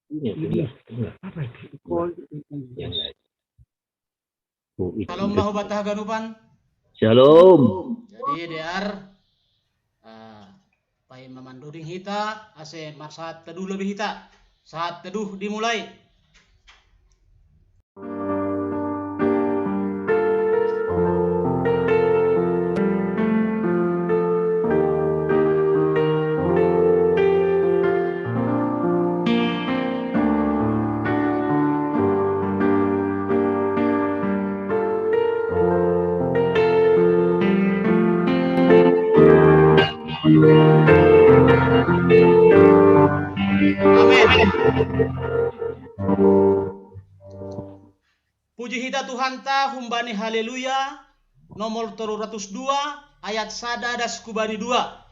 Apa itu? Yang lain. Shalom lahu batah ganupan. Shalom. Jadi dear pai memanduring hita ase marsat teduh lebih hita. Saat teduh dimulai. Amin. Puji hita Tuhan ta humbani haleluya nomor 302 ayat sada das kubani 2.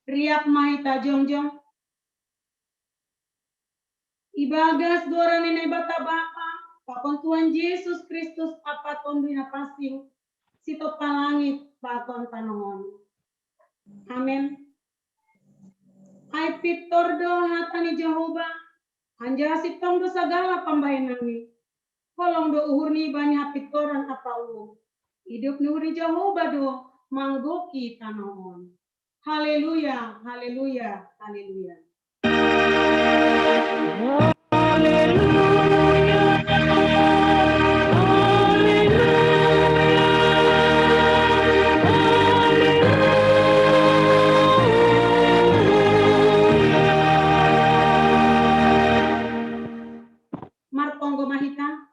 Riak mahita jongjong. Ibagas dora nene bata bapa, pakon Tuhan Yesus Kristus apa tondina pasing, sito palangit pakon tanongon. Amin. Ai pitor do hatani Jehovah, anja sitong do sagala pambayanani. Kolong do uhur ni bani hapitoran apa uung. Hidup ni uri Jehovah do manggoki tanongon. Haleluya, haleluya, haleluya. Martonggo mahita.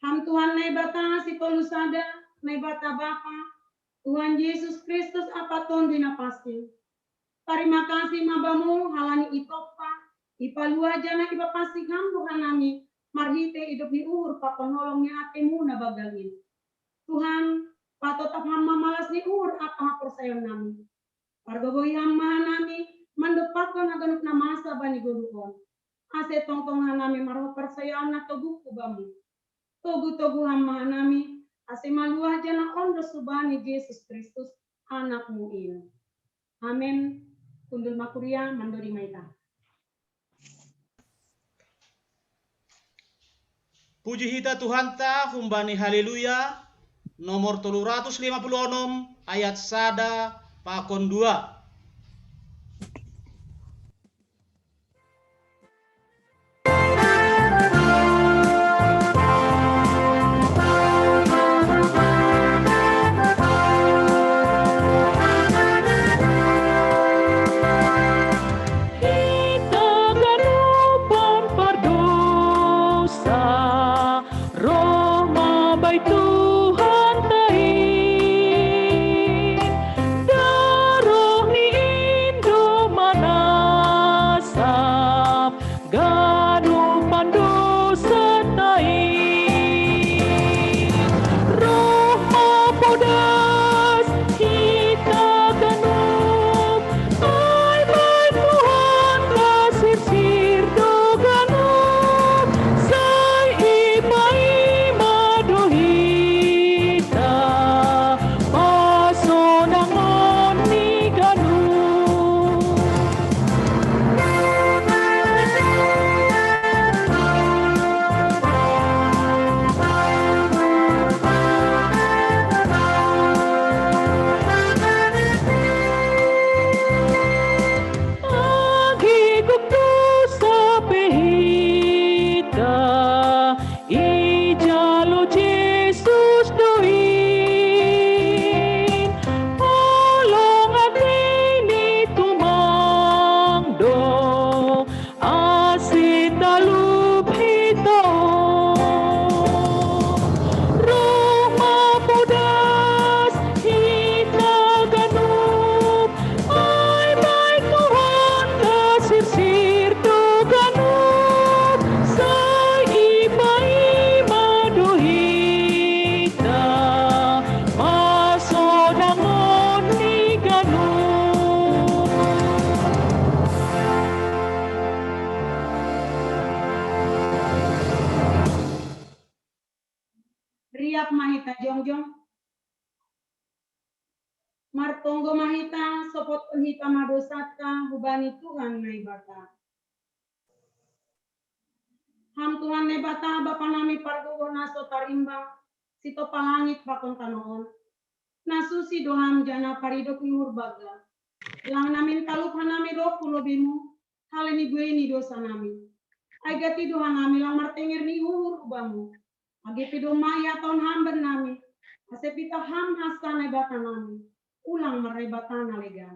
Ham Tuhan nai bata si kolusada, nai bata bapa. Tuhan Yesus Kristus apa tondina pasti. Terima kasih mabamu halani itopa, ipalua jana iba pasti kambu hanami, marhite hidup di uhur pakonolongnya atemu nabagalin. Tuhan, patotap hama malas ni uhur apa persayon nami. Pargogoy hama nami, mandupakon aganuk na masa bani gulukon. Ase tongtong hanami marho persayon na toguku bamu. Togu-togu hama nami, ase maluah jana ondo subani Yesus Kristus anakmu ini. Amin. Kundul makuria mandori maita. Puji hita Tuhan ta humbani haleluya nomor 356 ayat sada pakon 2. mahita jongjong. Martonggo mahita sopot penhita madosata hubani Tuhan naibata. Ham Tuhan naibata bapa nami pargogo naso tarimba sito palangit bakon tanoon. Nasusi doham jana paridok nyur baga. Lang namin kalup hanami roh kulobimu halini bueni dosa nami. Agati dohan nami lang martengir ni uhur ubamu. Agi pido maya ton hamber nami. Asepita ham hasa naibata nami. Ulang merebatana lega.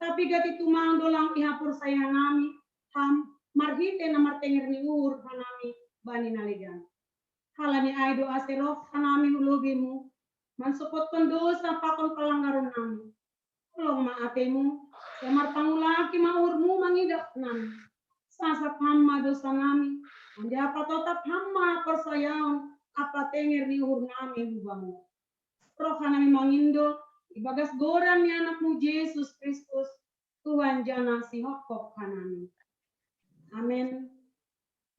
Tapi gati tumang dolang ihapur saya nami ham marhite na martengir ni ur hanami bani nalega. Halani aido aserof hanami ulobimu mansupot dosa pakon pelanggaran nami. Ulong maafemu yamar pangulaki maurmu mangidap nami. Sasap hamma dosa nami. Andi apa tetap hamma persayaon apa tengir ni ur nami hubamu. Roh hanami mangindo ibagas goran ni anakmu Yesus Kristus, Tuhan jana si hokok kanami. Amin.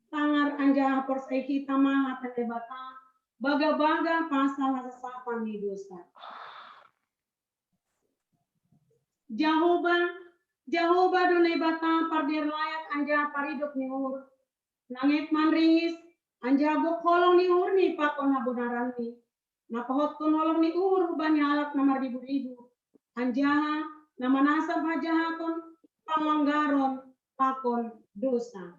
Tangar anja persai kita maha tebata, baga-baga pasal sasapan di dosa. Jehovah donai bata pardir layak anja paridok ni ur. Nangit manringis anja gok holong ni ur ni pakon habunaran ni. Napahot kun holong ni ur banyak nomor ribu-ribu. Anjaha nama nasab hajahaton palanggaron pakon dosa.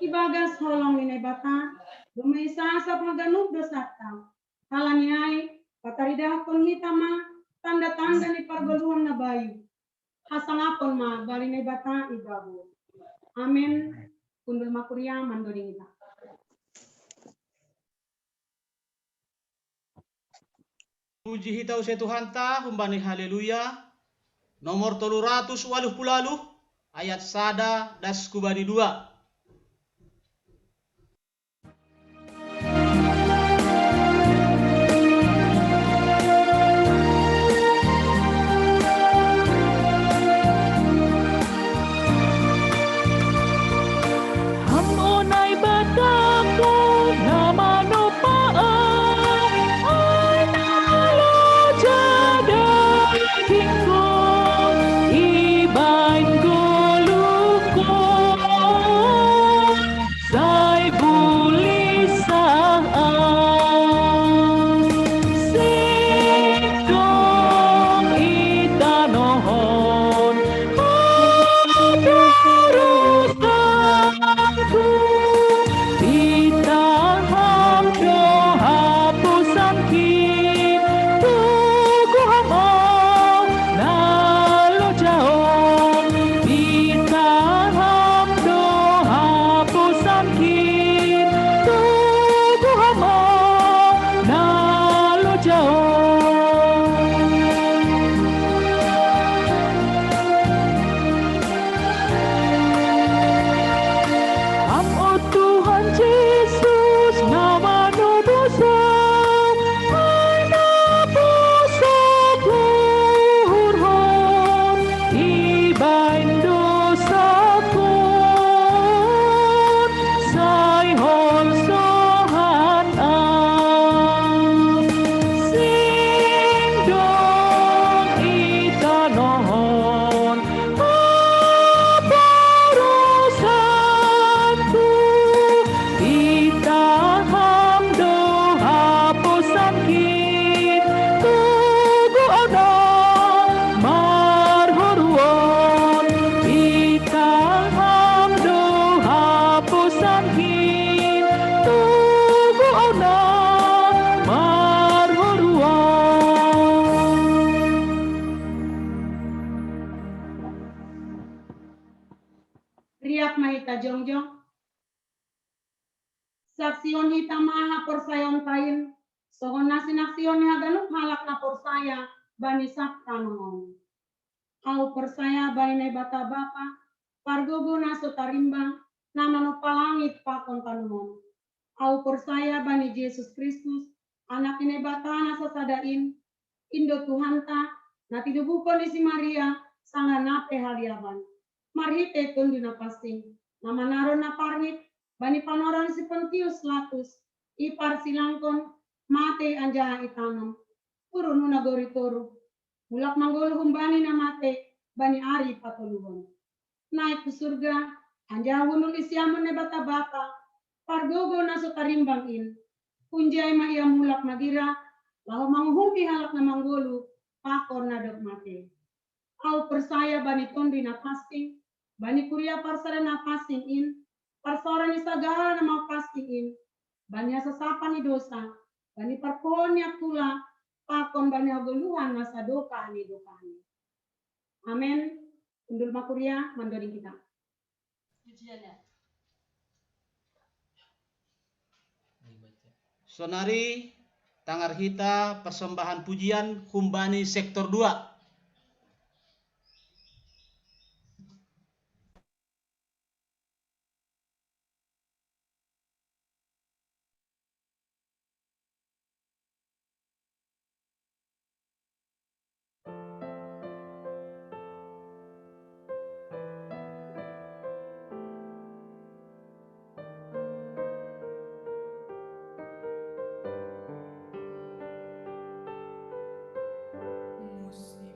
Ibagas holong ni bata dumisa sa paganuk dosa ta. Halaniai pataridah kun hitama tanda-tanda ni pargoluhan na bayu. Hasangapon ma bali ni bata ibabu. Amin. Kundul makuria mandoring ita. Puji hitau se Tuhan ta humbani haleluya. Nomor 380 ayat sada das kubani 2. Riak mahita jongjong. Saksion hita maha persayon kain. Sohon nasin aksion haganuk halak na persaya bani saktanon. Au persaya bani bata bapa. Pargogo naso tarimbang. Nama no palangit pakon tanunon. Au persaya bani Yesus Kristus. Anak ini bata nasa sadain. Indo Tuhanta. Nati dubukon isi Maria. Sanga nape haliaban. Marhite tundina pasti. Nama naron na parhit. Bani panoran si Pontius Latus. Ipar silangkon. mate anjaha itanam, urun nuna gori toru, mulak manggolo humbani na mate, bani ari patoluhon. Naik ke surga, anjaha hunul isyamun ne bata-bata, pargogo na sukarimbang in, kunjay ma iya mulak magira, lahu manghumpi halak na manggolo, pakor na dok mate. Au persaya bani tondi na fasting, bani kuria parsara na fasting in, parsara ni sagala na mau fasting in, bani asasapa ni dosa, bani parpohon ni akula, pakon bani aguluhan na sadoka ni dokani. Amen. Undul makuria mandori kita. Pujiannya. Sonari tangar hita persembahan pujian humbani sektor 2. Musim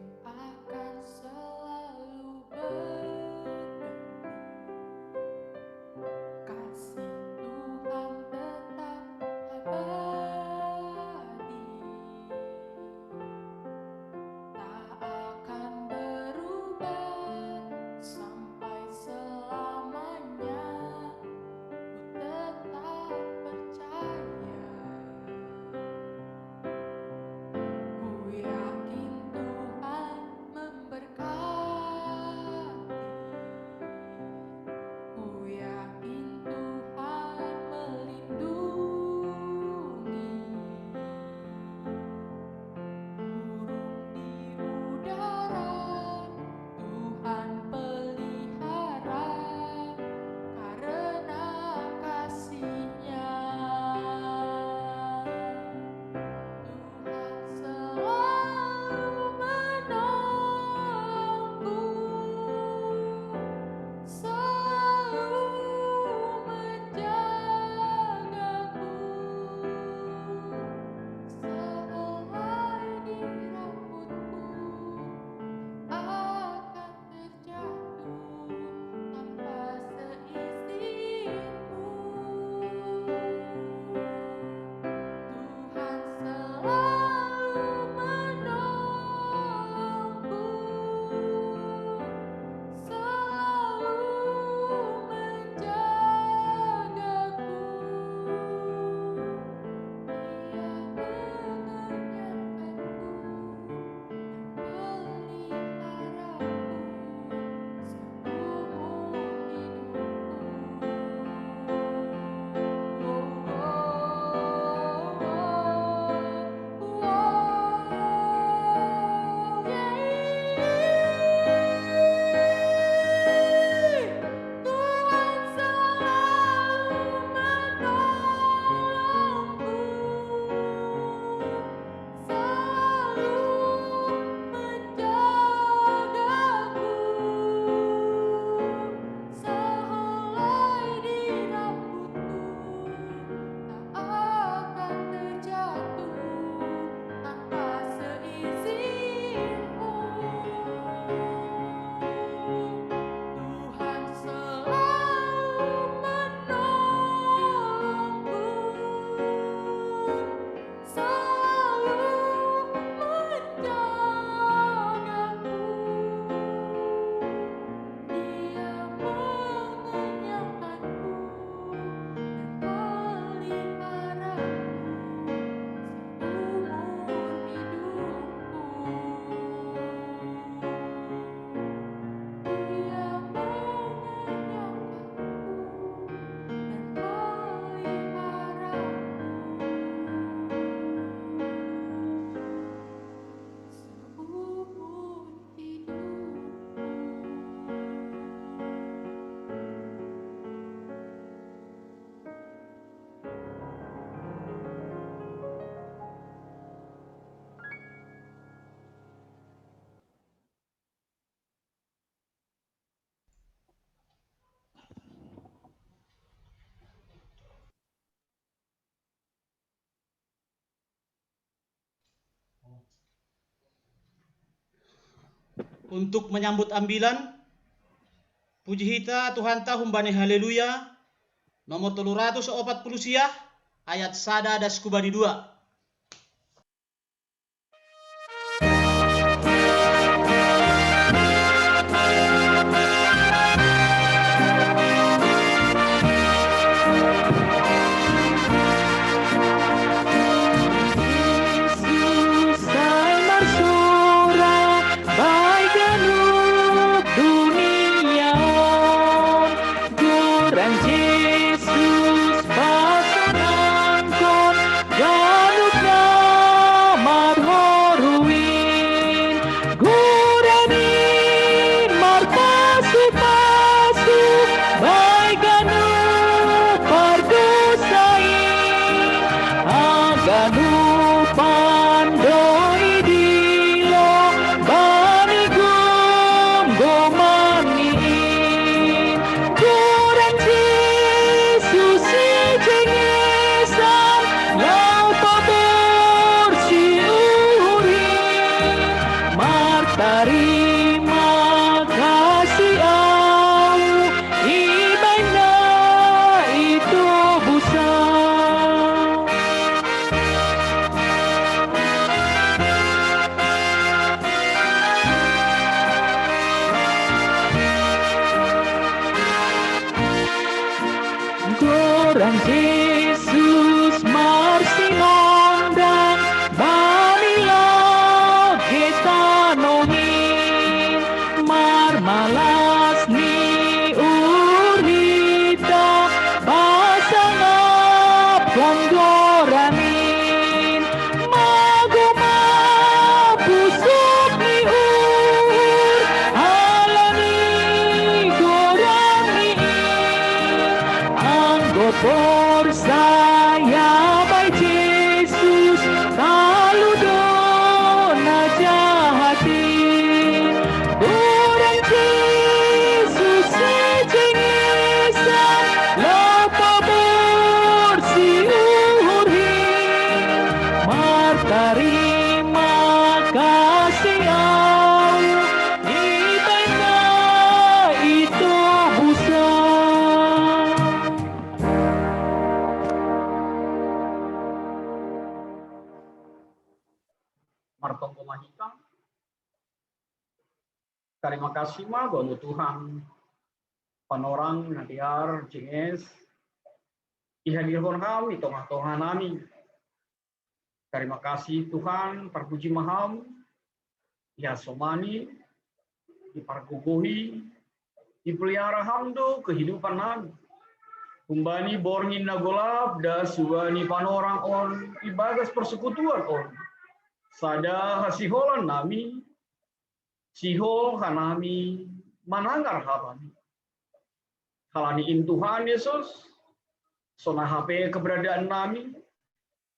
untuk menyambut ambilan. Puji hita Tuhan ta humbani haleluya. Nomor 340 siah ayat sada das kubani 2. Martongko Mahita. Terima kasih ma banu Tuhan. Panorang nadiar jenges ihadirkan kami tengah-tengah nami. Terima kasih Tuhan, terpuji maham, ya somani, dipargugohi, dipelihara hamdo kehidupan nami. Kumbani borngin nagolab, da subani panorang on, ibagas persekutuan on. Sada hasiholan nami, sihol hanami, mananggar habani. Halaniin Tuhan Yesus, sona HP keberadaan nami,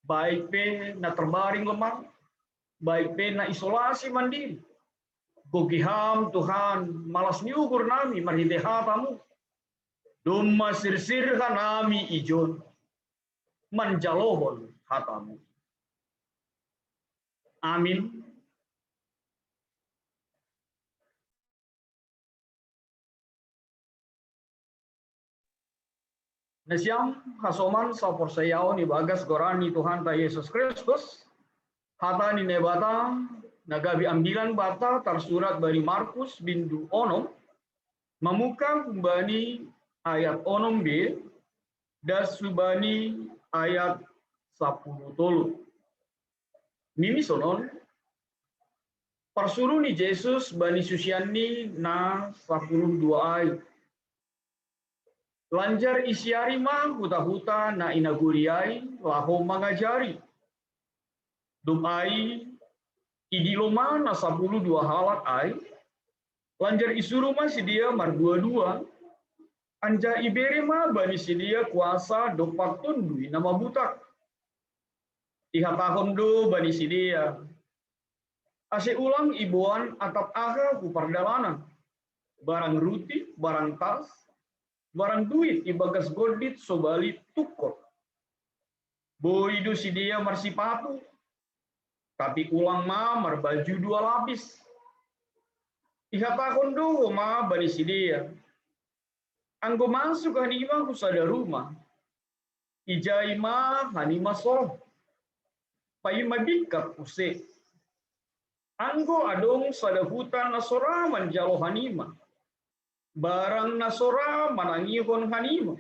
baik pe na terbaring lemah, baik pe na isolasi mandiri. Gogiham Tuhan, malas niugur nami, marhinde hapamu. Duma sirsir nami ijon, manjalohon hatamu. Amin. Nesiam hasoman sapor sayau ni bagas gorani Tuhan ta Yesus Kristus. Hata ni nebata nagabi ambilan bata tersurat dari Markus bindu onom. Memuka kumbani ayat onom b das subani ayat 10 tolu. Mimi sonon persuruh ni Yesus bani susiani na 12 ayat. Lanjar isiari mah huta-huta na inaguriai laho mangajari. Dumai idiloma na 12 halat ai. Lanjar isuru mah si dia mar 22. Anja ibere mah bani si dia kuasa dopak tundui nama butak. Ihatahon do bani si dia. Ase ulang ibuan atap aha ku pardalanan. Barang ruti, barang tas, barang duit ibagas godit sobali tukor. Boidu si dia marsipatu. Tapi ulang ma marbaju 2 lapis. Ihatakon do ma bani sidia. Anggo masuk hanima kusada rumah. Ijaima hanima so. Pai mabikat use. Anggo adong sada hutan nasora manjalo hanima. Barang nasora manangihon hanima.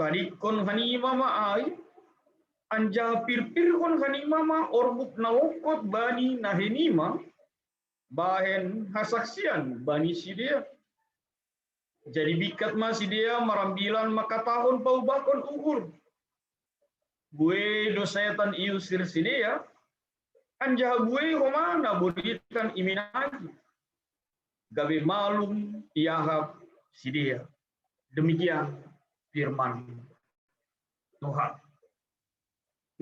Kadikon hanima ma'ai. Anja pirpirkon hanima ma orbuk nalokot bani nahenima. Bahen hasaksian bani sidia. Jadi bikat ma sidia marambilan makatahon paubakon ukur. Gue dosetan iusir sidia. Anja gue homana buritan iminagi. Gabe malum iahap sidia. Demikian firman Tuhan.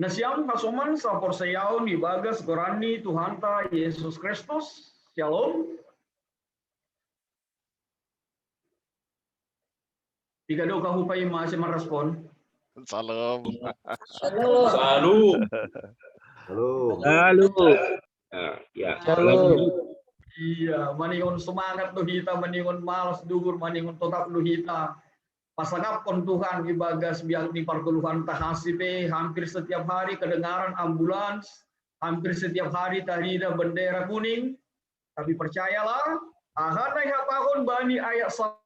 Nasiam hasoman sapor sayaon ibagas gorani Tuhan ta Yesus Kristus. Shalom. Tiga do kahupai masih merespon. Salam. Salam. Ya. Iya, maningon semangat duhita, maningon malas dugur, maningon tetap duhita. Pasangapon Tuhan ibagas biang di perkeluhan tahasipe hampir setiap hari kedengaran ambulans, hampir setiap hari tahrida bendera kuning. Tapi percayalah, ahadai tahun bani ayat 10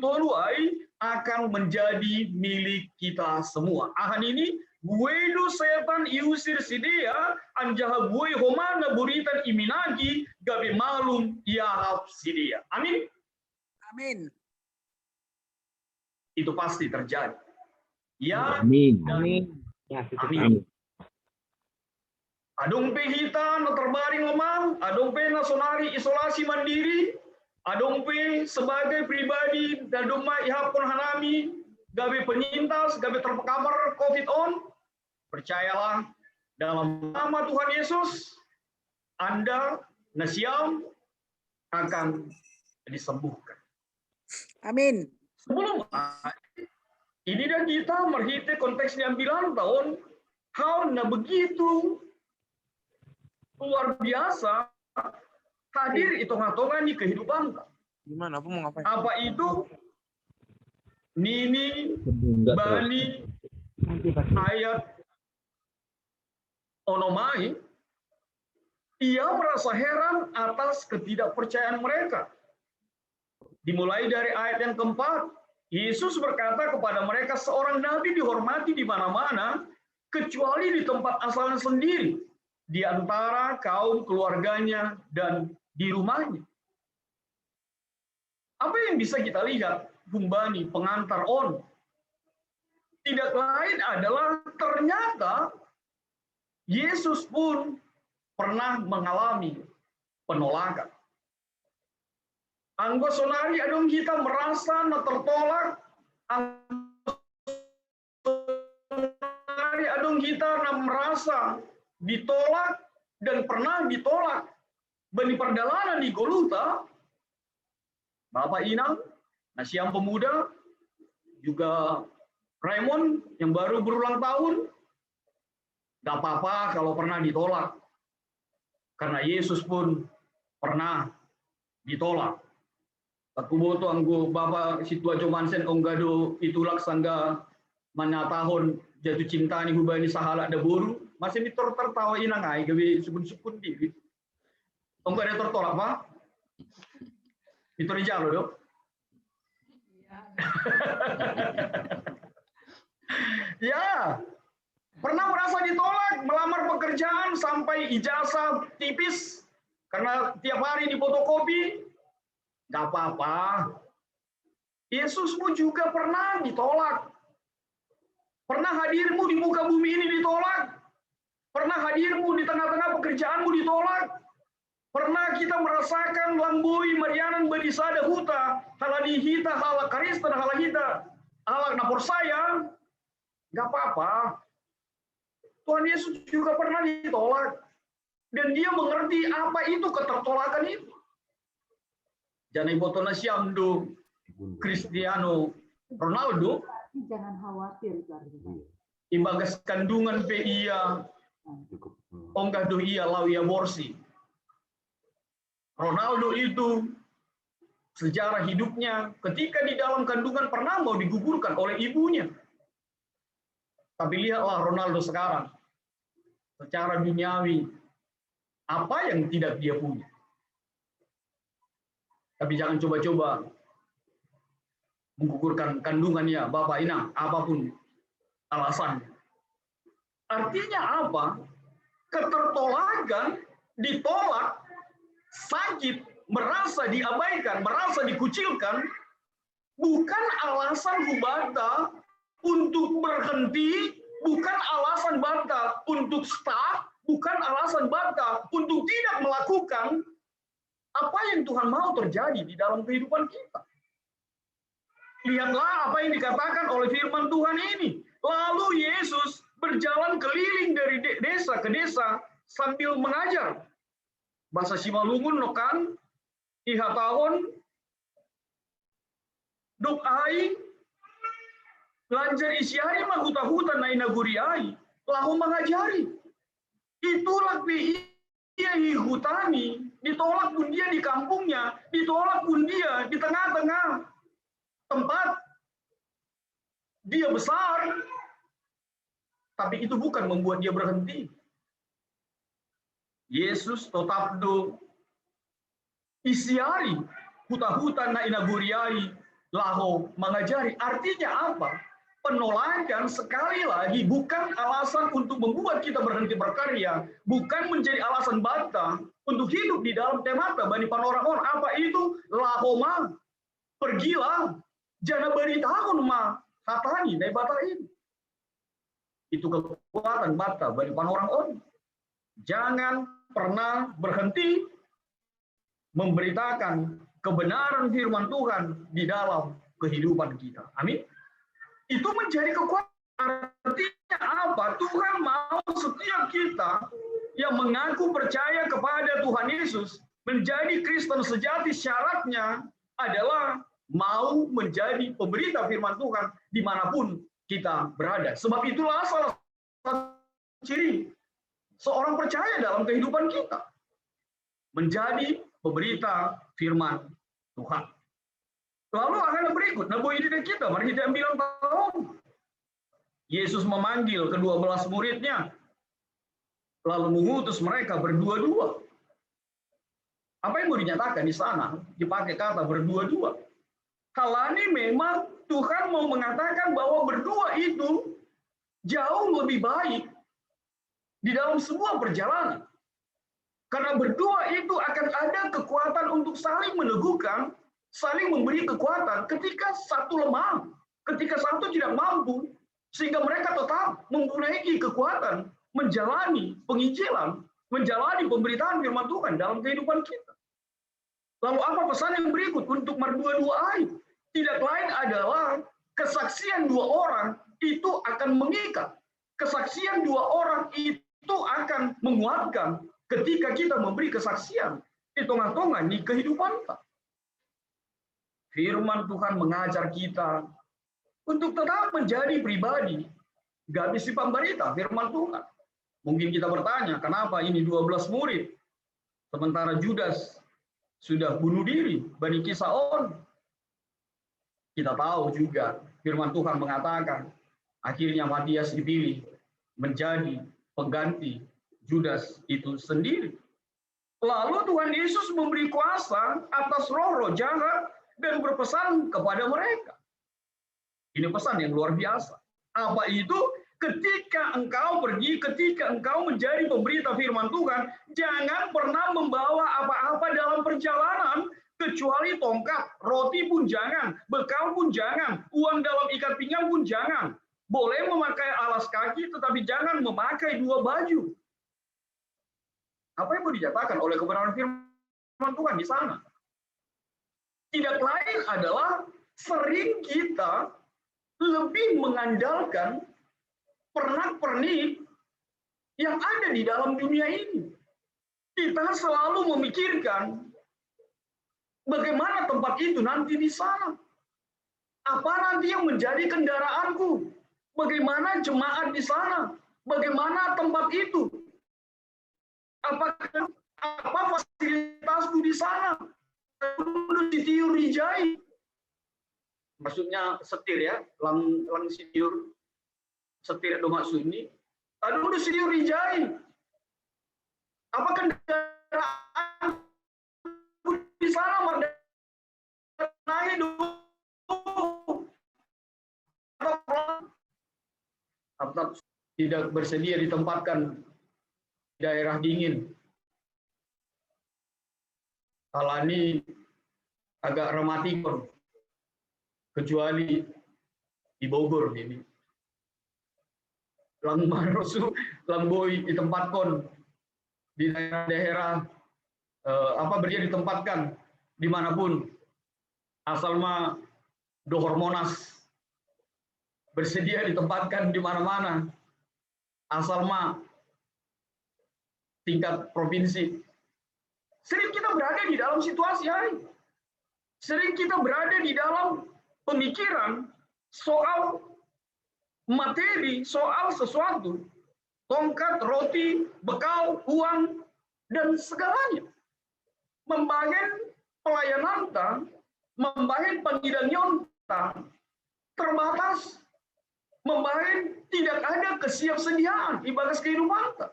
toluai akan menjadi milik kita semua. Ahan ini buedo setan iusir sidia anjaha bue homana buritan iminagi gabe malum iahap sidia. Amin. Amin. Itu pasti terjadi. Ya. Amin. Amin. Amin. Adong pe hita na terbaring lemah, adong pe nasonari isolasi mandiri, adong pe sebagai pribadi dadong ma ihapon hanami gabe penyintas, gabe terpapar COVID-19. Percayalah dalam nama Tuhan Yesus, Anda nasiam akan disembuhkan. Amin. Sebelum ini dan kita merhite konteksnya 9 tahun, hal na begitu luar biasa hadir hitung-hitungan di kehidupan. Gimana? Apa mau ngapain? Apa itu? Nini, Bani, ayat Onomai, ia merasa heran atas ketidakpercayaan mereka. Dimulai dari ayat yang keempat, Yesus berkata kepada mereka, seorang nabi dihormati di mana-mana, kecuali di tempat asalnya sendiri, di antara kaum keluarganya dan di rumahnya. Apa yang bisa kita lihat? Bumbani, pengantar on. Tidak lain adalah ternyata Yesus pun pernah mengalami penolakan. Anggo sonari adong kita merasa tertolak. Adong kita merasa ditolak dan pernah ditolak. Bani perdalanan di Golgota, Bapak Inang, Nasiam Pemuda, juga Raymond yang baru berulang tahun, gak apa-apa kalau pernah ditolak. Karena Yesus pun pernah ditolak. Aku boto anggo Bapak Situa Jomansen onggado itulak sangga mana tahun jatuh cinta ni hubani sahala da boru masih mitor tertawa inang ai gawe sukun-sukun diri. Onggado tertolak Pak? Itu jalo do. Ya, pernah merasa ditolak, melamar pekerjaan sampai ijazah tipis karena tiap hari difotokopi. Gak apa-apa. Yesusmu juga pernah ditolak. Pernah hadirmu di muka bumi ini ditolak. Pernah hadirmu di tengah-tengah pekerjaanmu ditolak. Pernah kita merasakan lambui marianan bedisada huta, halani hita, halak karisten, halak hita, halak napor saya. Gak apa-apa. Tuhan Yesus juga pernah ditolak. Dan dia mengerti apa itu ketertolakan itu. Jangan botona siamdo Cristiano Ronaldo. Jangan khawatir. Imbagas kandungan PIA. Onggah do ia lau ia borsi. Ronaldo itu sejarah hidupnya ketika di dalam kandungan pernah mau digugurkan oleh ibunya. Tapi lihatlah Ronaldo sekarang. Secara duniawi, apa yang tidak dia punya. Tapi jangan coba-coba menggugurkan kandungannya, Bapak Inang, apapun alasannya. Artinya apa? Ketertolakan, ditolak, sakit, merasa diabaikan, merasa dikucilkan, bukan alasan Hubata untuk berhenti, bukan alasan Bata untuk stop, bukan alasan Bata untuk tidak melakukan apa yang Tuhan mau terjadi di dalam kehidupan kita. Lihatlah apa yang dikatakan oleh firman Tuhan ini. Lalu Yesus berjalan keliling dari desa ke desa sambil mengajar. Bahasa Simalungun nokan ihatahon duk ai lanjar isiari mahuta-huta na inaguriai lahu mengajari. Itulah ia hutani, ditolak pun dia di kampungnya, ditolak pun dia di tengah-tengah tempat dia besar, tapi itu bukan membuat dia berhenti. Yesus tetap isiari huta-huta na inaguriai laho mengajari. Artinya apa? Penolakan sekali lagi bukan alasan untuk membuat kita berhenti berkarya, bukan menjadi alasan Bata untuk hidup di dalam temata bani panorang. Apa itu? Lahoma, pergilah, jangan beri tahun ma hatani dari Bata ini. Itu kekuatan Bata bani panorang. Jangan pernah berhenti memberitakan kebenaran firman Tuhan di dalam kehidupan kita. Amin. Itu menjadi kekuatan. Artinya apa? Tuhan mau setiap kita yang mengaku percaya kepada Tuhan Yesus menjadi Kristen sejati, syaratnya adalah mau menjadi pemberita firman Tuhan dimanapun kita berada. Sebab itulah salah satu ciri seorang percaya dalam kehidupan kita. Menjadi pemberita firman Tuhan. Lalu akan berikut, nabu ini kita, mari kita bilang tahun. Yesus memanggil ke-12 muridnya, lalu mengutus mereka berdua-dua. Apa yang mau dinyatakan di sana? Dipakai kata berdua-dua. Hal ini memang Tuhan mau mengatakan bahwa berdua itu jauh lebih baik di dalam sebuah perjalanan. Karena berdua itu akan ada kekuatan untuk saling meneguhkan, saling memberi kekuatan ketika satu lemah, ketika satu tidak mampu, sehingga mereka tetap mempunyai kekuatan menjalani penginjilan, menjalani pemberitaan firman Tuhan dalam kehidupan kita. Lalu apa pesan yang berikut untuk berdua-duai? Tidak lain adalah kesaksian dua orang itu akan mengikat. Kesaksian dua orang itu akan menguatkan ketika kita memberi kesaksian di tengah-tengah di kehidupan kita. Firman Tuhan mengajar kita untuk tetap menjadi pribadi, gak bisa pemberita firman Tuhan. Mungkin kita bertanya, kenapa ini 12 murid, sementara Judas sudah bunuh diri, Bani Kisaon. Kita tahu juga, firman Tuhan mengatakan, akhirnya Matias dipilih menjadi pengganti Judas itu sendiri. Lalu Tuhan Yesus memberi kuasa atas roh-roh jahat dan berpesan kepada mereka. Ini pesan yang luar biasa. Apa itu? Ketika engkau pergi, ketika engkau menjadi pemberita firman Tuhan, jangan pernah membawa apa-apa dalam perjalanan, kecuali tongkat, roti pun jangan, bekal pun jangan, uang dalam ikat pinggang pun jangan. Boleh memakai alas kaki, tetapi jangan memakai dua baju. Apa yang mau dinyatakan oleh kebenaran firman Tuhan di sana? Tidak lain adalah sering kita lebih mengandalkan pernak-pernik yang ada di dalam dunia ini. Kita selalu memikirkan bagaimana tempat itu nanti di sana. Apa nanti yang menjadi kendaraanku? Bagaimana jemaat di sana? Bagaimana tempat itu? Apa fasilitas tasku di sana. Udah sitiur rijai. Maksudnya setir ya, lang sitiur. Setir do maksud ini. Aduh udah sitiur rijai. Apa kendaraan di sana naik dulu. Atap tidak bersedia ditempatkan di daerah dingin. Kalani agak rematikon, kecuali di Bogor ini. Lamboi ditempatkan di daerah-daerah berdia ditempatkan dimanapun, asal mah do hormonas bersedia ditempatkan di mana-mana, asal mah tingkat provinsi. Sering kita berada di dalam situasi hari. Sering kita berada di dalam pemikiran soal materi, soal sesuatu, tongkat, roti, bekal, uang, dan segalanya. Membangun pelayanan, membangun panggilan terbatas, membangun tidak ada kesiapsediaan ibadah kehidupan.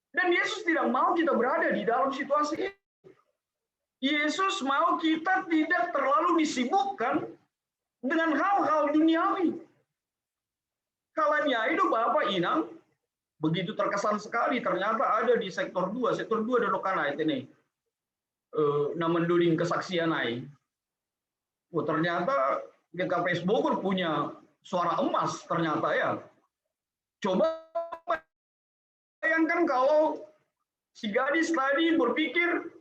Dan Yesus tidak mau kita berada di dalam situasi ini. Yesus mau kita tidak terlalu disibukkan dengan hal-hal duniawi. Kalanya itu Bapak Inang begitu terkesan sekali, ternyata ada di sektor 2. Sektor 2 ada lokana itu nih. Namenduding kesaksian ai. Oh, ternyata GKPS Bogor punya suara emas ternyata ya. Coba bayangkan kalau si gadis tadi berpikir,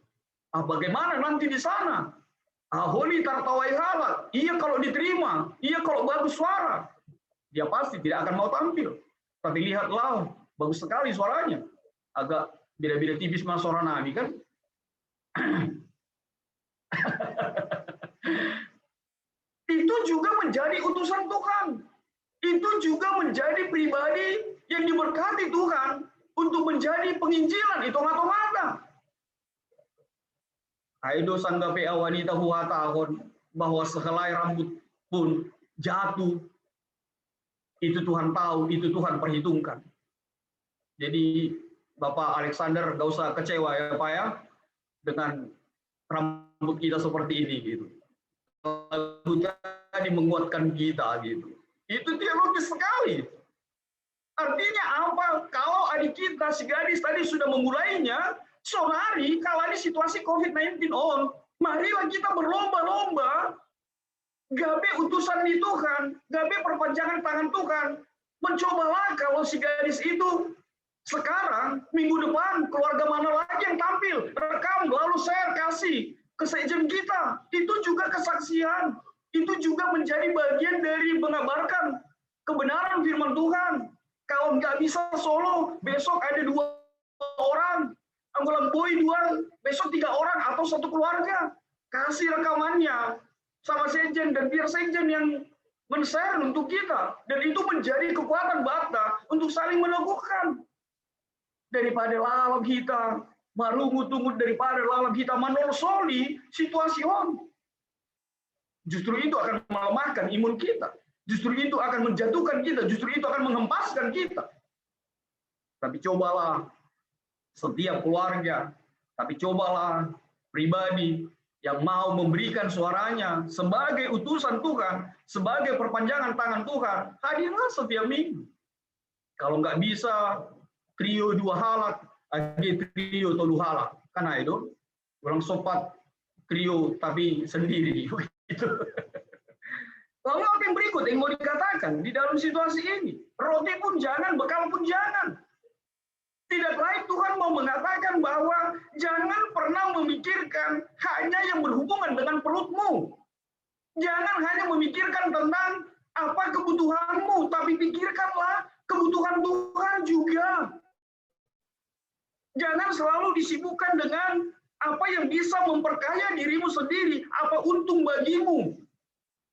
bagaimana nanti di sana? Holi tartawai halak. Iya kalau diterima, iya kalau bagus suara. Dia pasti tidak akan mau tampil. Tapi lihatlah, bagus sekali suaranya. Agak beda-beda tipis sama suara Nabi kan? Itu juga menjadi utusan Tuhan. Itu juga menjadi pribadi yang diberkati Tuhan untuk menjadi penginjilan itu mata-mata. Aido sanggape wanita huwa tahun bahwa sehelai rambut pun jatuh. Itu Tuhan tahu, itu Tuhan perhitungkan. Jadi Bapak Alexander gak usah kecewa ya Pak ya dengan rambut kita seperti ini gitu. Lagu tadi menguatkan kita gitu. Itu teologis sekali. Artinya apa? Kalau adik kita si gadis tadi sudah memulainya, sonari kalau di situasi COVID-19 marilah kita berlomba-lomba gabe utusan di Tuhan, gabe perpanjangan tangan Tuhan. Mencobalah kalau si gadis itu sekarang, minggu depan, keluarga mana lagi yang tampil, rekam, lalu share, kasih ke sejen kita. Itu juga kesaksian. Itu juga menjadi bagian dari mengabarkan kebenaran firman Tuhan. Kalau nggak bisa solo, besok ada 2 orang. Anggolan boy 2, besok 3 orang atau 1 keluarga. Kasih rekamannya sama sejen dan biar sejen yang men-share untuk kita. Dan itu menjadi kekuatan bata untuk saling meneguhkan. Daripada lalap kita, marungut-ungut daripada lalap kita manorsoli situasi justru itu akan melemahkan imun kita. Justru itu akan menjatuhkan kita. Justru itu akan menghempaskan kita. Tapi cobalah setiap keluarga, tapi cobalah pribadi yang mau memberikan suaranya sebagai utusan Tuhan, sebagai perpanjangan tangan Tuhan, hadirlah setiap minggu. Kalau nggak bisa, trio 2 halak, ada trio 3 halak. Kan itu orang sopat trio tapi sendiri. Gitu. Lalu apa yang berikut yang mau dikatakan di dalam situasi ini? Roti pun jangan, bekal pun jangan. Tidak lain Tuhan mau mengatakan bahwa jangan pernah memikirkan hanya yang berhubungan dengan perutmu. Jangan hanya memikirkan tentang apa kebutuhanmu, tapi pikirkanlah kebutuhan Tuhan juga. Jangan selalu disibukkan dengan apa yang bisa memperkaya dirimu sendiri, apa untung bagimu.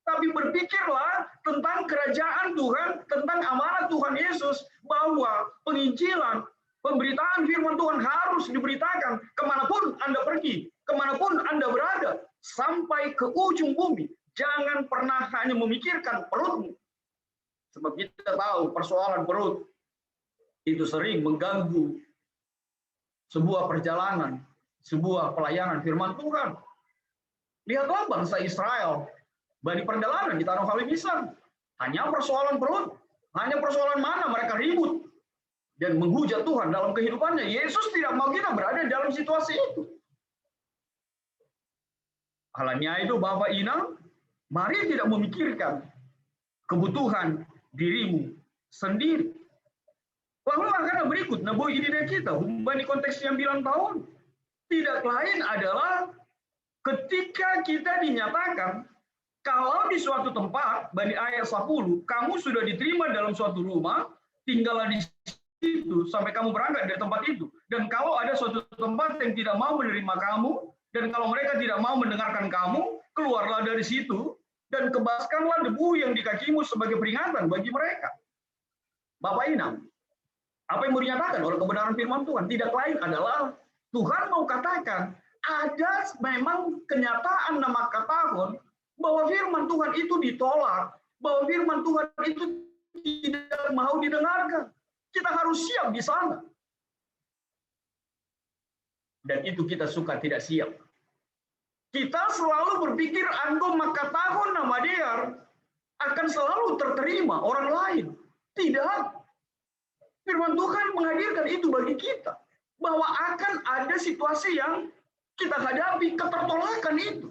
Tapi berpikirlah tentang kerajaan Tuhan, tentang amanat Tuhan Yesus, bahwa penginjilan, Pemberitaan firman Tuhan harus diberitakan kemanapun Anda pergi, kemanapun Anda berada, sampai ke ujung bumi. Jangan pernah hanya memikirkan perutmu. Sebab kita tahu persoalan perut itu sering mengganggu sebuah perjalanan, sebuah pelayanan firman Tuhan. Lihatlah bangsa Israel, Bani perjalanan di Tanah Halimisan. Hanya persoalan perut, hanya persoalan mana mereka ribut dan menghujat Tuhan dalam kehidupannya. Yesus tidak mau kita berada dalam situasi itu. Halnya itu Bapak Ina, mari tidak memikirkan kebutuhan dirimu sendiri. Lalu langkah berikut, nabu ide kita, humbani konteks yang 9 tahun. Tidak lain adalah ketika kita dinyatakan, kalau di suatu tempat, Bani ayat 10, kamu sudah diterima dalam suatu rumah, tinggallah di situ sampai kamu berangkat dari tempat itu. Dan kalau ada suatu tempat yang tidak mau menerima kamu, dan kalau mereka tidak mau mendengarkan kamu, keluarlah dari situ, dan kebaskanlah debu yang di kakimu sebagai peringatan bagi mereka. Bapak Inam, apa yang mau dinyatakan oleh kebenaran firman Tuhan? Tidak lain adalah Tuhan mau katakan, ada memang kenyataan nama tahun bahwa firman Tuhan itu ditolak, bahwa firman Tuhan itu tidak mau didengarkan. Kita harus siap di sana. Dan itu kita suka tidak siap. Kita selalu berpikir anggo maka tahun nama dia akan selalu terterima orang lain. Tidak. Firman Tuhan menghadirkan itu bagi kita. Bahwa akan ada situasi yang kita hadapi, ketertolakan itu.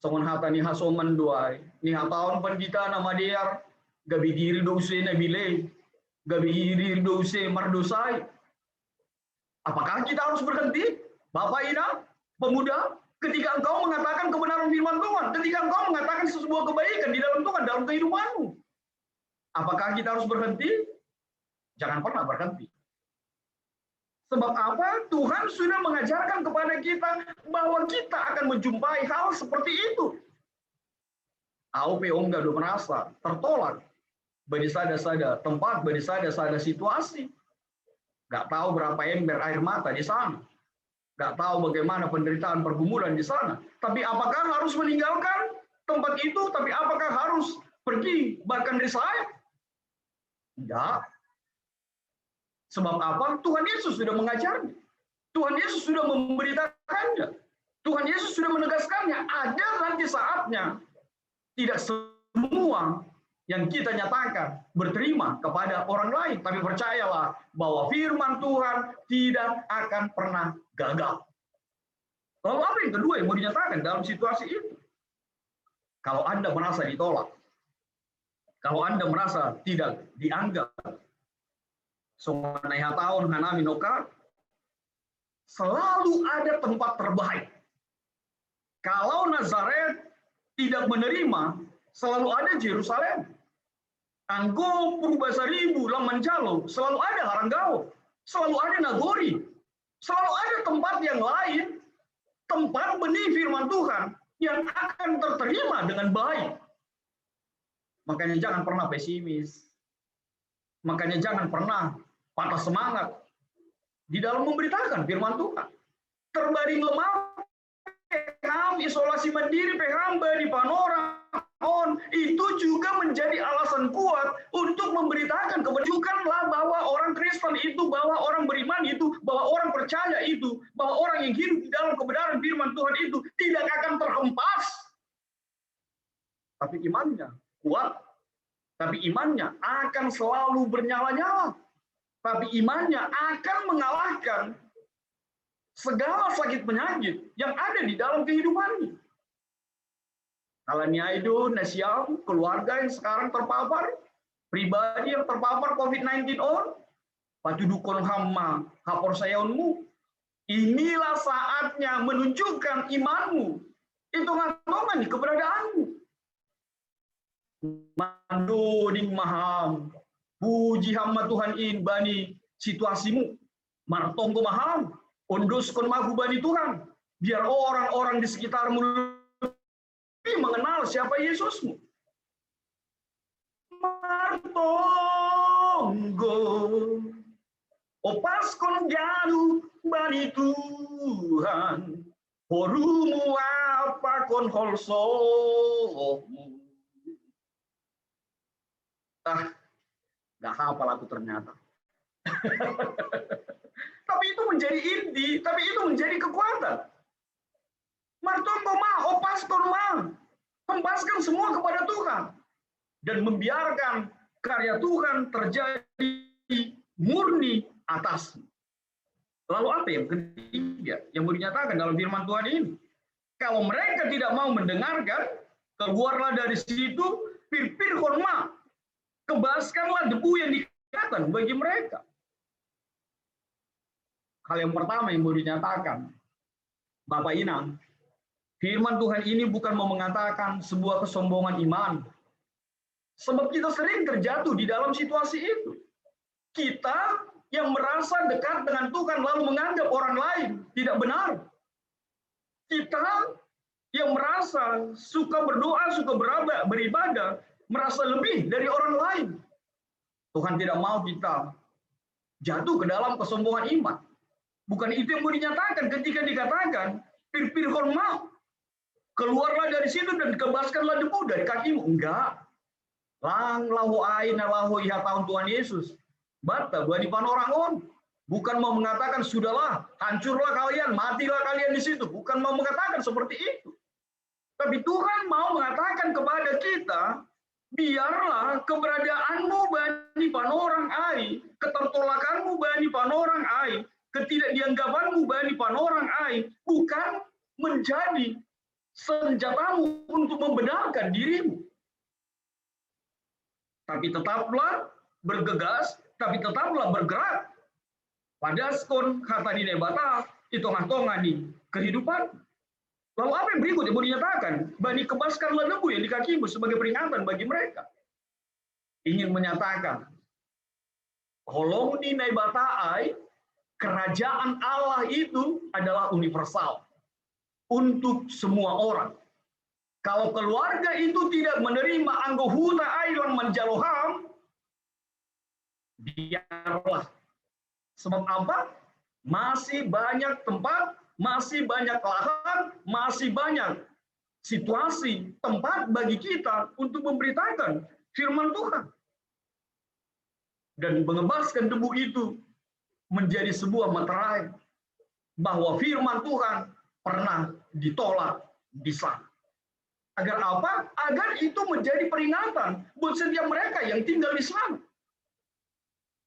Songon hata ni hasoman duai, ni hataon pandita nama dia, gabi diri dose na bile, gabi diri dose mardosai. Apakah kita harus berhenti? Bapak Ina, pemuda, ketika engkau mengatakan kebenaran firman Tuhan, ketika engkau mengatakan sebuah kebaikan di dalam Tuhan, dalam kehidupanmu, apakah kita harus berhenti? Jangan pernah berhenti. Sebab apa? Tuhan sudah mengajarkan kepada kita bahwa kita akan menjumpai hal seperti itu. AOP enggak udah merasa tertolak. Bagi sada-sada tempat, bagi sada-sada situasi. Nggak tahu berapa ember air mata di sana. Nggak tahu bagaimana penderitaan pergumulan di sana. Tapi apakah harus meninggalkan tempat itu? Tapi apakah harus pergi bahkan resign? Tidak. Sebab apa? Tuhan Yesus sudah mengajarnya. Tuhan Yesus sudah memberitakannya. Tuhan Yesus sudah menegaskannya. Ada nanti saatnya tidak semua yang kita nyatakan berterima kepada orang lain. Tapi percayalah bahwa firman Tuhan tidak akan pernah gagal. Lalu apa yang kedua yang mau dinyatakan dalam situasi itu? Kalau Anda merasa ditolak, kalau Anda merasa tidak dianggap, Songanai tahun hanami noka, selalu ada tempat terbaik. Kalau Nazaret tidak menerima, selalu ada Yerusalem. Anggo Purbasaribu, Lamanjalo, selalu ada Haranggao, selalu ada Nagori, selalu ada tempat yang lain, tempat benih firman Tuhan yang akan terterima dengan baik. Makanya jangan pernah pesimis. Makanya jangan pernah patah semangat di dalam memberitakan firman Tuhan. Terbaring lemah, peham, isolasi mandiri, pehamba di Panora, itu juga menjadi alasan kuat untuk memberitakan keberjukanlah bahwa orang Kristen itu, bahwa orang beriman itu, bahwa orang percaya itu, bahwa orang yang hidup di dalam kebenaran firman Tuhan itu tidak akan terhempas. Tapi imannya kuat, tapi imannya akan selalu bernyala-nyala. Tapi imannya akan mengalahkan segala sakit penyakit yang ada di dalam kehidupannya. Alanya itu nasiam, keluarga yang sekarang terpapar, pribadi yang terpapar COVID-19 patudukon hamma, hapor sayaunmu. Inilah saatnya menunjukkan imanmu. Itu ngatongan keberadaanmu. Mandoding maham. Puji hamba Tuhan in bani situasimu. Martonggo maham. Ondoskon mahu bani Tuhan. Biar orang-orang di sekitarmu mengenal siapa Yesusmu. Martong tonggo. Opas kon jalu bani Tuhan, horumu apa kon holso. Nggak hafal aku ternyata. Tapi itu menjadi inti, tapi itu menjadi kekuatan. Martonggo ma, opas kon ma, hempaskan semua kepada Tuhan dan membiarkan karya Tuhan terjadi murni atas. Lalu apa yang ketiga yang mau dinyatakan dalam firman Tuhan ini? Kalau mereka tidak mau mendengarkan, keluarlah dari situ, pir-pir horma, kebaskanlah debu yang dikatakan bagi mereka. Hal yang pertama yang mau dinyatakan, Bapak Inang, firman Tuhan ini bukan mau mengatakan sebuah kesombongan iman. Sebab kita sering terjatuh di dalam situasi itu. Kita yang merasa dekat dengan Tuhan lalu menganggap orang lain tidak benar. Kita yang merasa suka berdoa, suka beribadah, merasa lebih dari orang lain. Tuhan tidak mau kita jatuh ke dalam kesombongan iman. Bukan itu yang mau dinyatakan ketika dikatakan, pir-pir hormat, keluarlah dari situ dan kebaskanlah debu dari kakimu. Enggak. Lang lahu ain lahu iha tahun Tuhan Yesus. Bata buat dipan orang on. Bukan mau mengatakan sudahlah, hancurlah kalian, matilah kalian di situ. Bukan mau mengatakan seperti itu. Tapi Tuhan mau mengatakan kepada kita, biarlah keberadaanmu bani panorang ai, ketertolakanmu bani panorang ai, ketidakdianggapanmu bani panorang ai, bukan menjadi senjatamu untuk membenarkan dirimu. Tapi tetaplah bergegas, tapi tetaplah bergerak. Pada skon kata di nebata, itu ngantongan di kehidupan. Lalu apa yang berikut yang mau dinyatakan? Bani kebaskanlah debu yang di kakimu sebagai peringatan bagi mereka. Ingin menyatakan, holong di nebata ai, kerajaan Allah itu adalah universal. Untuk semua orang. Kalau keluarga itu tidak menerima anggohuta ailang menjaloham, biarlah. Sebab apa? Masih banyak tempat, masih banyak lahan, masih banyak situasi, tempat bagi kita untuk memberitakan firman Tuhan. Dan mengebaskan debu itu menjadi sebuah materai bahwa firman Tuhan pernah ditolak di sana. Agar apa? Agar itu menjadi peringatan buat setiap mereka yang tinggal di sana.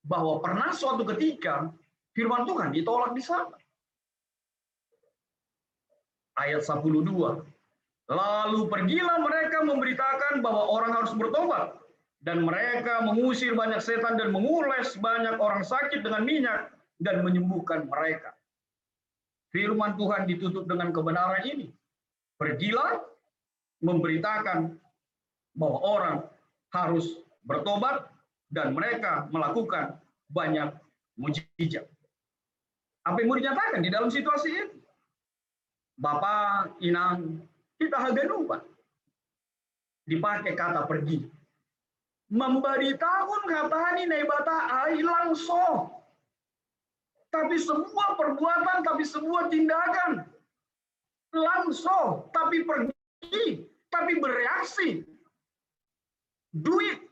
Bahwa pernah suatu ketika firman Tuhan ditolak di sana. Ayat 12. Lalu pergilah mereka memberitakan bahwa orang harus bertobat. Dan mereka mengusir banyak setan dan mengules banyak orang sakit dengan minyak dan menyembuhkan mereka. Firman Tuhan ditutup dengan kebenaran ini. Pergilah memberitakan bahwa orang harus bertobat dan mereka melakukan banyak mujizat. Apa yang mau dinyatakan di dalam situasi ini? Bapak, Inang, kita haganupan. Dipakai kata pergi. Memberitahu kata ini nebata ai langsung. Tapi sebuah perbuatan, tapi sebuah tindakan. Langsung, tapi pergi, tapi bereaksi. Duit,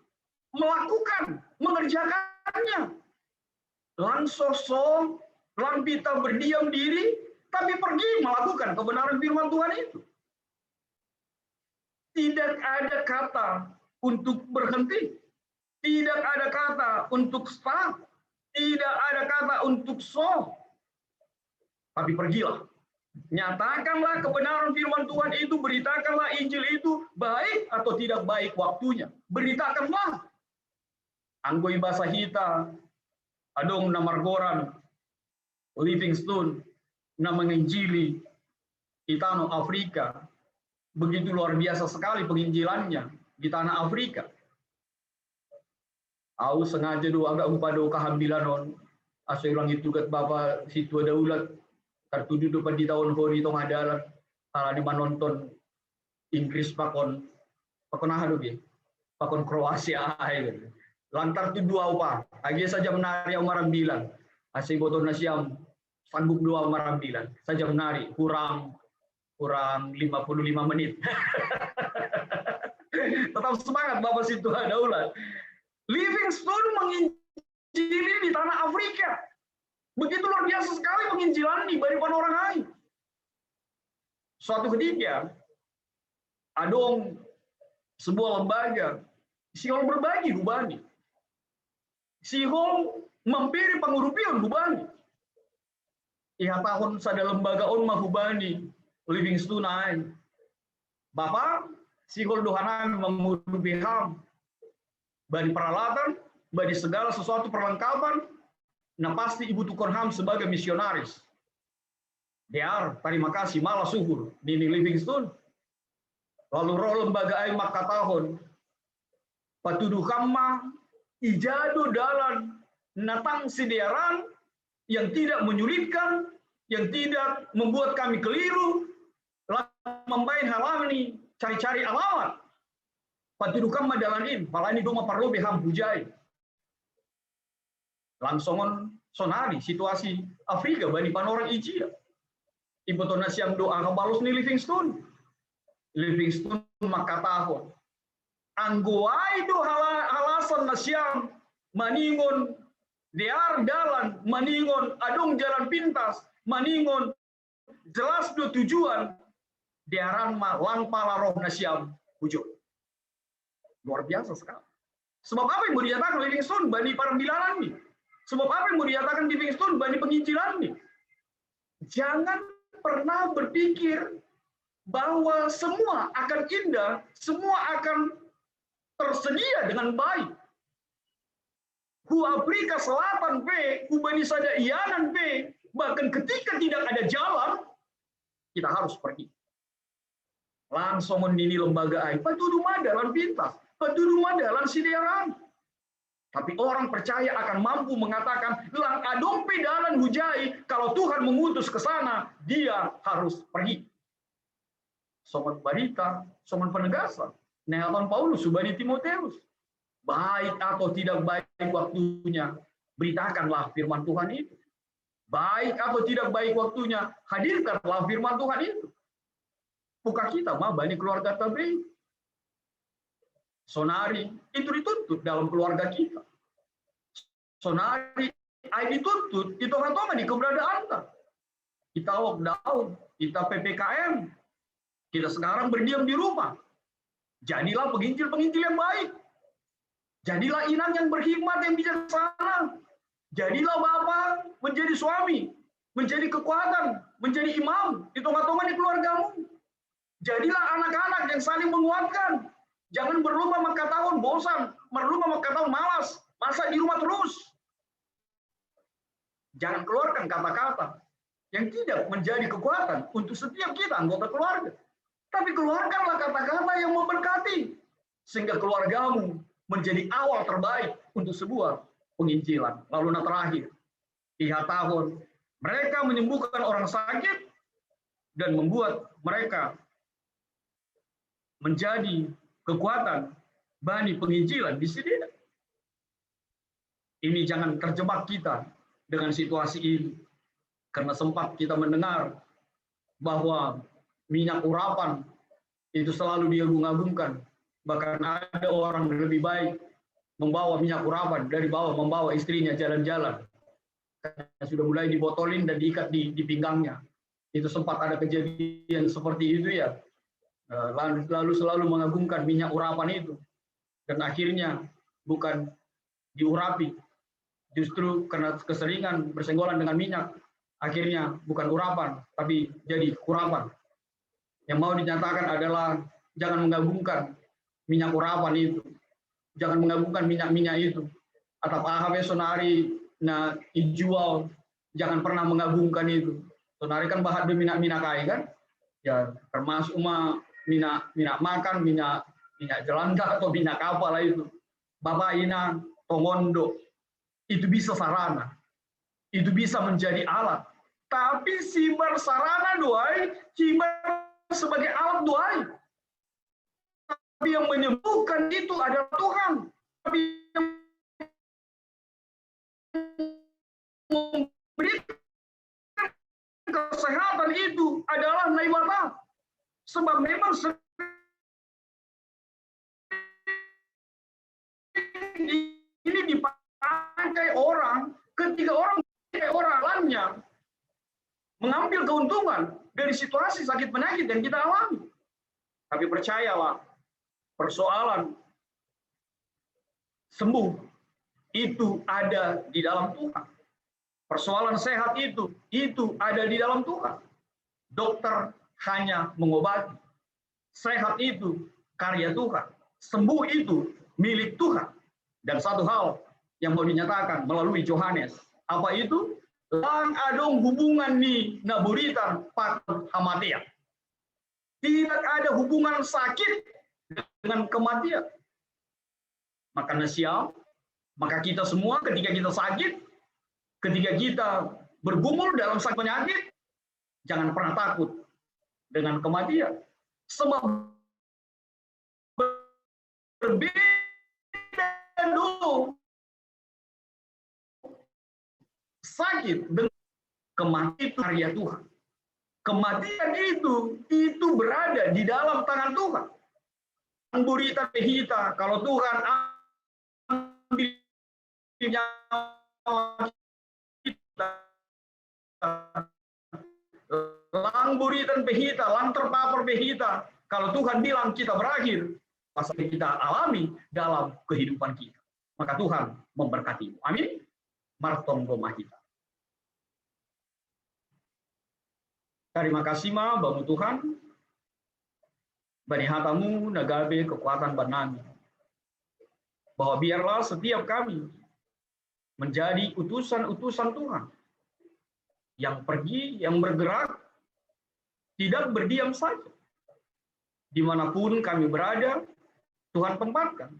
melakukan, mengerjakannya. Langsung, lampita berdiam diri, tapi pergi melakukan kebenaran firman Tuhan itu. Tidak ada kata untuk berhenti. Tidak ada kata untuk stop. Tidak ada kata untuk so. Tapi pergilah. Nyatakanlah kebenaran firman Tuhan itu, beritakanlah Injil itu, baik atau tidak baik waktunya. Beritakanlah. Anggoi bahasa hita, adong namargoran, Livingstone, na menginjili Itano Afrika. Begitu luar biasa sekali penginjilannya di tanah Afrika. Aku sengaja agak upado kehambilanon. Asal ulang itu kat bapa situ ada ulat. Tertuduh depan di tahun hori tong adalah. Kalau di menonton Inggris pakon nah ya. Pakon Kroasia gitu. lantar tu dua upa. Agi saja menari marambilan. Asing botol nasiam sanggup dua marambilan. Saja menari kurang 55 menit. Tetap semangat Bapak Situ Daulat. Livingstone menginjili di tanah Afrika. Begitu luar biasa sekali penginjilan di daripada orang lain. Suatu ketika, ada sebuah lembaga, sihol berbagi hubani. Sihol mempiri pengurupian hubani. Iha tahun sada lembaga on mahubani Livingstone ain. Bapak, sihol dohanan mengurupi ham. Bani peralatan, bani segala sesuatu perlengkapan, nah pasti ibu tukon ham sebagai misionaris. Diar, terima kasih, malah suhur, Nini Livingstone. Lalu roh lembaga ai maka tahun, patuduh kama, ijado dalan, natang sidiaran, yang tidak menyulitkan, yang tidak membuat kami keliru, membain halani, cari-cari alamat. Patuduh kama dalanin, palani doma parlo beham hujai. Langsungan sonari situasi Afrika bani panorang ijia. Ibu nasiam doa kabalus ni Livingstone. Livingstone maka tahun. Angguai do halasan nasiam maningon diar dalan maningon adung jalan pintas maningon jelas do tujuan diaran ma lang pala roh nasiam hujung. Luar biasa sekali. Sebab apa yang mau dinyatakan Livingstone bani parambilanan nih? Sebab apa yang mau dinyatakan Livingstone bani penginjilan nih? Jangan pernah berpikir bahwa semua akan indah, semua akan tersedia dengan baik. Ku Afrika Selatan P, ku bani saja Ianan P, bahkan ketika tidak ada jalan, kita harus pergi. Langsung ini lembaga ai, patuduh madalan pintas, patuduh madalan sideran. Tapi orang percaya akan mampu mengatakan, lang adong pedalan hujai, kalau Tuhan mengutus ke sana, dia harus pergi. Sobat barita, sobat penegasan. Nehaton Paulus, subani Timoteus. Baik atau tidak baik waktunya, beritakanlah firman Tuhan itu. Baik atau tidak baik waktunya, hadirkanlah firman Tuhan itu. Bukan kita, mah banyak keluarga tabri. Sonari itu dituntut dalam keluarga kita. Sonari dituntut di tengah-tengah di keberadaan kita. Kita lockdown, kita PPKM, kita sekarang berdiam di rumah. Jadilah penginjil-penginjil yang baik. Jadilah inang yang berhikmat, yang bijaksana. Jadilah bapak menjadi suami, menjadi kekuatan, menjadi imam di tengah-tengah di keluargamu. Jadilah anak-anak yang saling menguatkan. Jangan berlumba maka tahun bosan, berlumba maka tahun malas, masa di rumah terus. Jangan keluarkan kata-kata yang tidak menjadi kekuatan untuk setiap kita anggota keluarga. Tapi keluarkanlah kata-kata yang memberkati, sehingga keluargamu menjadi awal terbaik untuk sebuah penginjilan. Lalu terakhir, 3 tahun, mereka menyembuhkan orang sakit dan membuat mereka menjadi kekuatan bani penginjilan di sini. Ini jangan terjebak kita dengan situasi ini. Karena sempat kita mendengar bahwa minyak urapan itu selalu diagung-agungkan. Bahkan ada orang lebih baik membawa minyak urapan dari bawah, membawa istrinya jalan-jalan. Karena sudah mulai dibotolin dan diikat di pinggangnya. Itu sempat ada kejadian seperti itu ya. Lalu selalu mengagungkan minyak urapan itu. Dan akhirnya bukan diurapi. Justru karena keseringan bersenggolan dengan minyak, akhirnya bukan urapan, tapi jadi kurapan. Yang mau dinyatakan adalah jangan mengagungkan minyak urapan itu. Jangan mengagungkan minyak-minyak itu. Atau AHW sonari na dijual, jangan pernah mengagungkan itu. Sonari kan bahat minyak-minyak kai kan? Ya termasuk minyak makan, minyak jelantah atau minyak apa lah itu. Bapak ina tongondo itu bisa sarana, itu bisa menjadi alat. Tapi sibar sarana doai, sibar sebagai alat doai. Tapi yang menyembuhkan itu adalah Tuhan. Tapi yang memberikan kesehatan itu adalah Naibata. Sebab memang ini dipakai orang ketika orang lainnya mengambil keuntungan dari situasi sakit penyakit yang kita alami. Tapi percayalah, persoalan sembuh itu ada di dalam Tuhan. Persoalan sehat itu ada di dalam Tuhan. Dokter hanya mengobati. Sehat itu karya Tuhan. Sembuh itu milik Tuhan. Dan satu hal yang mau dinyatakan melalui Yohanes, apa itu? Lang adong hubungan ni naburitan patut hamatia. Tidak ada hubungan sakit dengan kematian. Maka nasial, maka kita semua ketika kita sakit, ketika kita bergumul dalam sakit penyakit, jangan pernah takut dengan kematian. Sebab berbeda dulu sakit dengan kematian itu karya Tuhan. Kematian itu berada di dalam tangan Tuhan. Burita pehita, kalau Tuhan ambil nyawa kita, lang buritan pehita, lang terpapar pehita, kalau Tuhan bilang kita berakhir, pasti kita alami dalam kehidupan kita. Maka Tuhan memberkatimu. Amin. Marton Gomahita. Terima kasih ma, bangun Tuhan. Bani hatamu nagabe kekuatan banami. Bahwa biarlah setiap kami menjadi utusan-utusan Tuhan. Yang pergi, yang bergerak, tidak berdiam saja. Dimanapun kami berada, Tuhan tempatkan.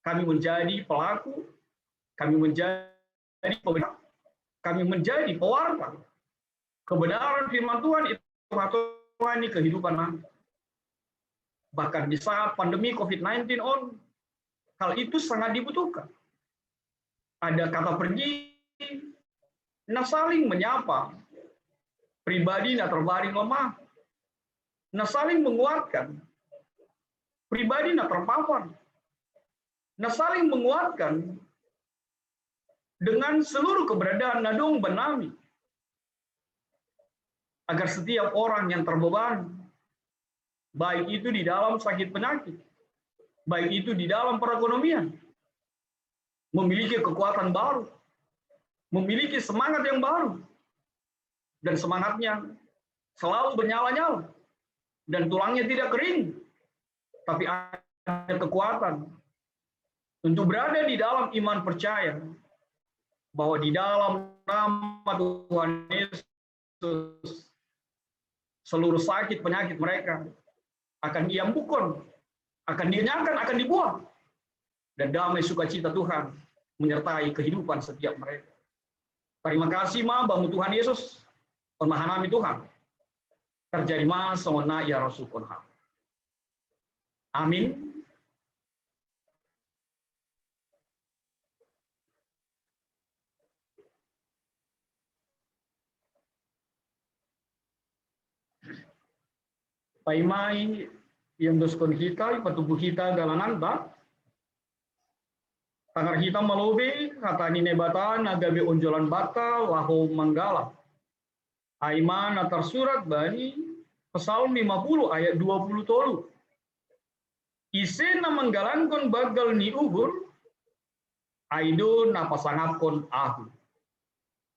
Kami menjadi pelaku, kami menjadi pembenar, kami menjadi pewarta. Kebenaran firman Tuhan itu Tuhan ini kehidupan kami. Bahkan di saat pandemi COVID-19 hal itu sangat dibutuhkan. Ada kata pergi, nah saling menyapa. Pribadi nah terbaring lemah. Nah saling menguatkan. Pribadi nah terpapar. Nah saling menguatkan dengan seluruh keberadaan nadong benami. Agar setiap orang yang terbeban, baik itu di dalam sakit penyakit, baik itu di dalam perekonomian, memiliki kekuatan baru, memiliki semangat yang baru, dan semangatnya selalu bernyala-nyala, dan tulangnya tidak kering, tapi ada kekuatan untuk berada di dalam iman percaya bahwa di dalam nama Tuhan Yesus seluruh sakit penyakit mereka akan diampukan, akan dinyatakan, akan dibuang, dan damai sukacita Tuhan menyertai kehidupan setiap mereka. Terima kasih ma, bangun Tuhan Yesus, pemahaman Tuhan. Terjadi ma, semena ya Rasul Kunha. Amin. Paimai yang doskon kita, patubuh kita galangan ba. Tangar kita melobe, kata nine bata, nagabe onjolan bata, lahu manggala. Aiman atar surat bani, Psalm 50 ayat 20 tolu. Ise na manggalangon bagal ni ubur, aido na pasangapkon ahu.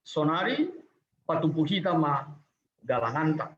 Sonari, patubuh kita ma galangan tak.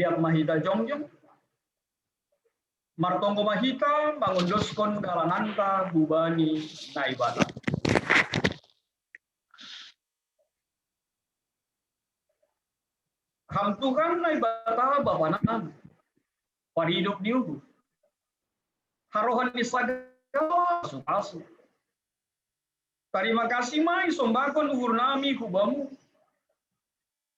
riap mahita jongjong. Martonggo mahita mangundoskon galananta bubani naibata. Ham Tuhan naibata bapanan parihidup niuhu. Harohan isagala supasu. Terima kasih mai sombakon uhur nami kubamu.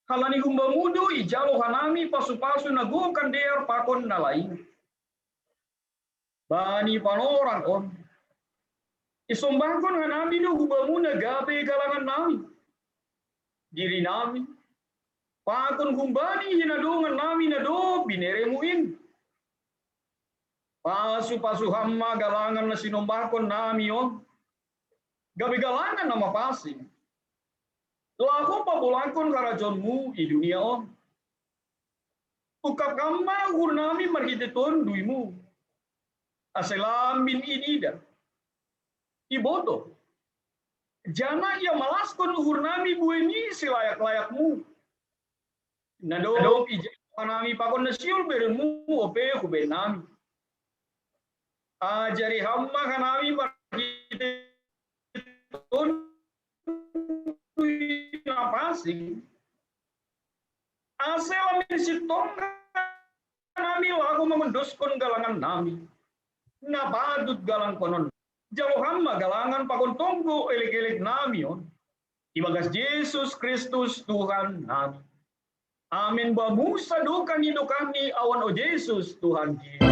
Halani humbamudu ijalo hanami pasu-pasu nagukan dear pakon nalain. Bani panorang on. Isombakon hanami do hubamu nagabe galangan nami. Diri nami. Pakon humbani hinadongan nami nado bineremuin. Pasu-pasu hamma galangan na sinombakon nami on. Gabe galangan nama pasing. Laku pabulangkon karajonmu di dunia on. Ukap kamma hurnami marhiteton duimu. Aselam bin inida. Iboto. Jana ia malaskon hurnami bueni silayak-layakmu. Nado ijanami pakon nasiul berenmu ope kubenami. Ajari hamma kanami marhiteton napasing aselamin sitong nami lagu memendoskon galangan nami napadut galang konon jauh hama galangan pakon tonggo elek-elek nami on ibagas Yesus Kristus Tuhan nami amin bamusa dukan hidukani awan o Yesus Tuhan kita.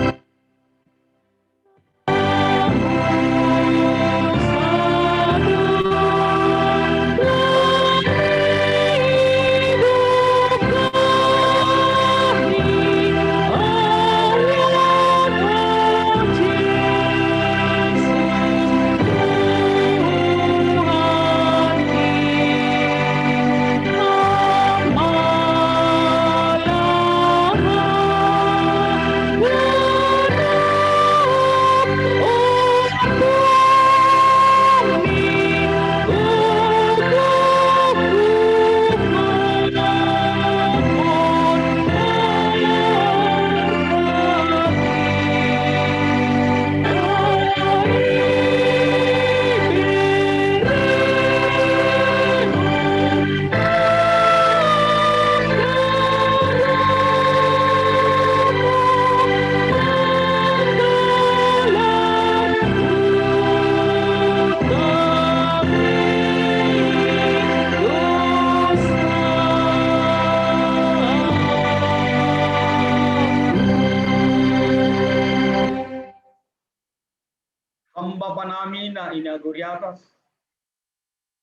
Bapa nami na inaguri atas.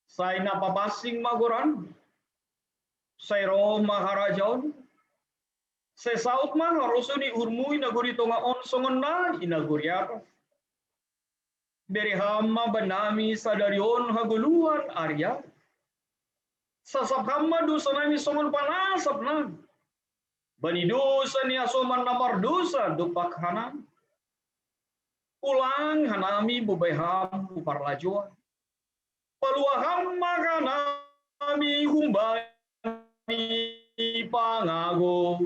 Say napapasing maguran. Say roh maharajaon. Say saut maharoso ni urmu inaguri tonga onsongon na inaguri atas. Beri hama banami sadarion haguluan arya. Sasab hama dosa nami songon panasap na. Bani dosa ni asoman namar dosa dupak hanan. Ulang hanami bubeham uparlajuan. Paluaham makanami humbani pangago.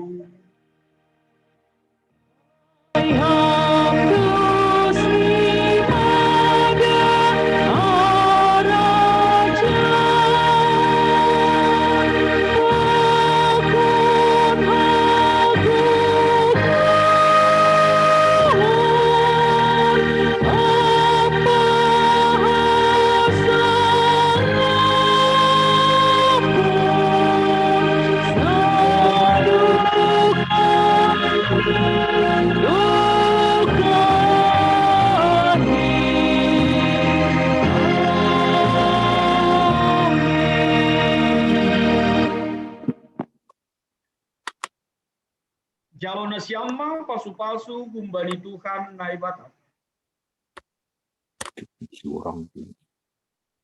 Jalona siama pasu-pasu kumbani Tuhan naibata.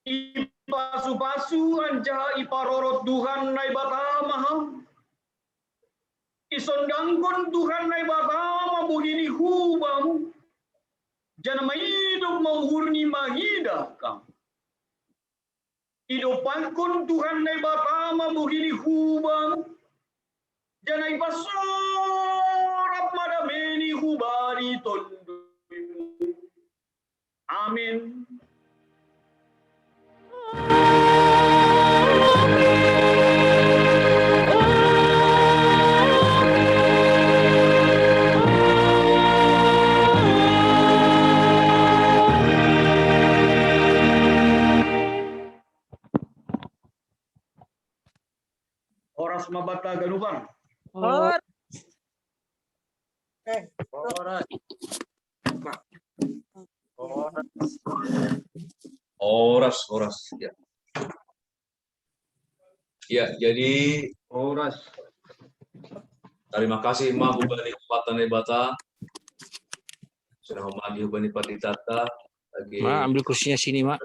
Ipasu-pasu anja iparorot Tuhan naibata mahal. Isondangkon Tuhan naibata mabugini hubamu. Jana mahidup mauhurni mahida kam. Idopangkon Tuhan naibata mabugini hubamu. Janai pasorap madameni hubari tondo. Amin. Oras mabata ganuban. Or. Oras. Ya. Ya, jadi Oras. terima kasih Ma Hubani Kupatan Nebata. Sudah memandi Hubani Patitata. Ma, ambil kursinya sini, Ma.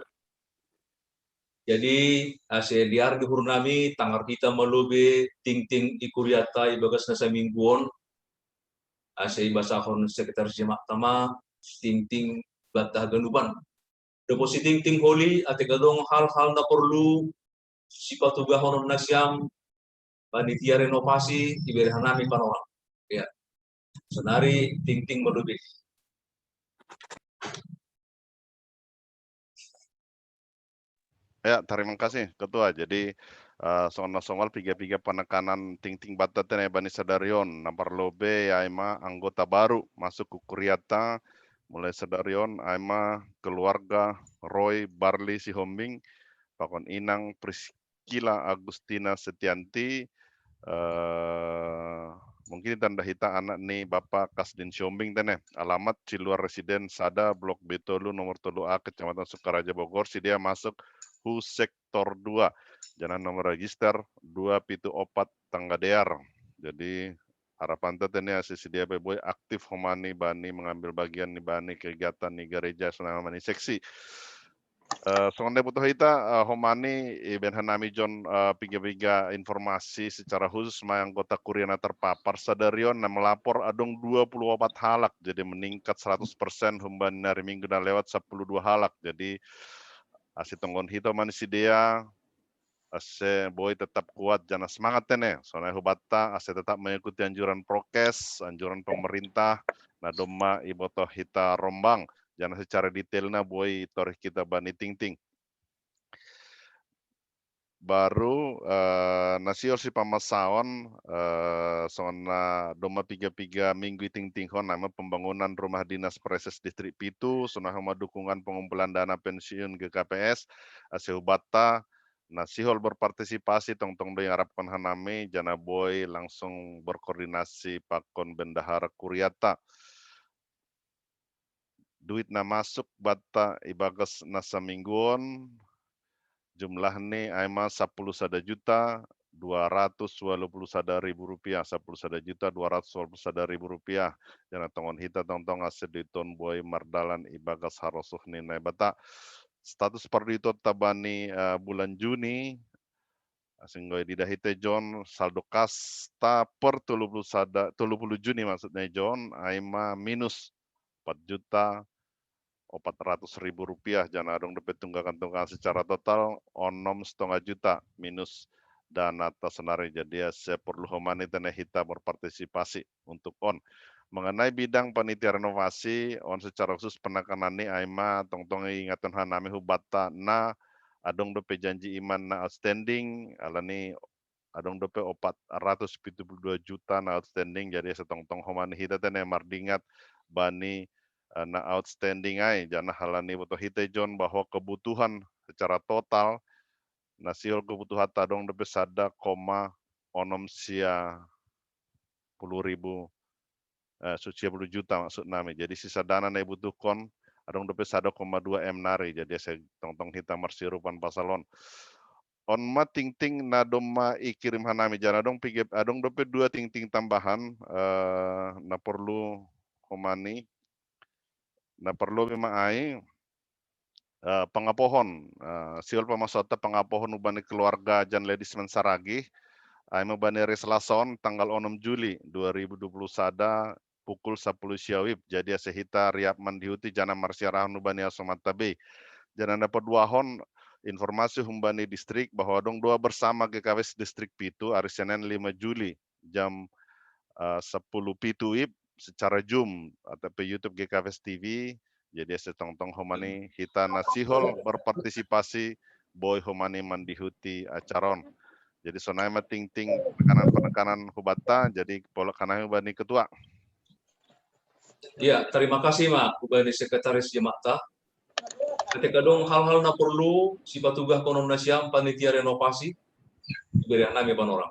Jadi ASEDR di Hurnami, tangar kita melubi, ting-ting ikuriata, ibagas nasa mingguon, ASE basahon sekretaris jemaat tama, ting-ting batah ganuban. Deposit ting-ting holi, ate gadong hal-hal na perlu, sipatuga honon nasyam, panitia renovasi, iberi hanami panorang. Ya, senari ting-ting melubi. Ya, terima kasih Ketua. Jadi soal piga-piga penekanan ting-ting bataten Bani Sadarion, nomor lobe aima anggota baru masuk ke Kuriata, mulai Sadarion aima keluarga Roy Barley Sihombing, Pakon Inang Priscila Agustina Setianti, mungkin tanda hita anak nih Bapak Kasdin Siombing tene, alamat Ciluar Residen Sada Blok B3 nomor 3A Kecamatan Sukaraja Bogor, si dia masuk Hu Sektor 2, jalan nomor register 274 Tanggadear. Jadi harapan tetenya sisi dia boy aktif homani bani mengambil bagian nih bani kegiatan nih gereja selama mani seksi. Sonde butuh kita homani ben hanami John piga-piga informasi secara khusus ma anggota Kuriana terpapar sadarion na melapor adong 24 halak jadi meningkat 100% humban dari minggu dan lewat 12 halak. Jadi asi tonggon hito manisi dia ase boy tetap kuat jangan semangat tene soalnya hubata ase tetap mengikuti anjuran prokes anjuran pemerintah na doma iboto hita rombang jangan secara detailnya boy torih kita bani ting-ting baru nasior si pamasaon sona doma piga-piga minggu ting-ting hon nama pembangunan rumah dinas Preses Distrik Pitu sona hama dukungan pengumpulan dana pensiun ke KPS asehubata nasihol berpartisipasi tong-tong do yang harapkan haname jana boy langsung berkoordinasi pakon bendahara Kuriata duit na masuk bata ibagas nasa mingguon jumlah ni aima 10 juta 221 ribu rupiah 10 juta 221 ribu rupiah jangan tongon hita tong-tong asediton boy mardalan ibagas harosuh ni nai bata status perdito tabani bulan Juni sehingga didahite John saldo kasta per 30 Juni maksudnya John aima minus 4 juta 400.000 rupiah jangan adong dapat tunggakan secara total 6,5 juta minus dana tersenari jadi saya perlu homani tanah hita berpartisipasi untuk on mengenai bidang panitia renovasi on secara khusus penekanan ini aima tong-tong ingatan hanami hubata na adong dope janji iman na outstanding alani adong dope 472 juta na outstanding jadi setong-tong homani hita tanah mardingat bani na outstanding ay jana halani butuh hite John bahwa kebutuhan secara total nasiol kebutuhan tadong lebih sada onom sia 10.000 sucia 10 juta maksud nami jadi sisa dana na butuhkon adong lebih sada 2 M nari jadi saya tong-tong hitam marsirupan pasalon on ma ting-ting na doma ikirim hanami jana dong pigep adong dope 2 ting-ting tambahan na perlu homani na perlu memang ai pengapohon siol pamasota pengapohon ubani keluarga Jan Ledis Mensaragi ai mabani reslason tanggal 6 Juli 2020 sada pukul 10 siawib jadi sehita riap mandihuti jana marsiarahan ubani Asomata B jana dapat 2 hon informasi humbani distrik bahwa dong 2 bersama GKWS distrik Pitu hari Senin 5 Juli jam 10 pituip secara Zoom atau YouTube GKVS TV. Jadi setong-tong homani kita nasihol berpartisipasi boy homani mandihuti acaron. Jadi sonai ma ting-ting penekanan hubata jadi pola kanai ubani ketua. Ya, terima kasih Mak, Ubani Sekretaris Jemaat. Ketika dong hal-hal na perlu si patugah konon nasyam panitia renovasi beri nami panorang.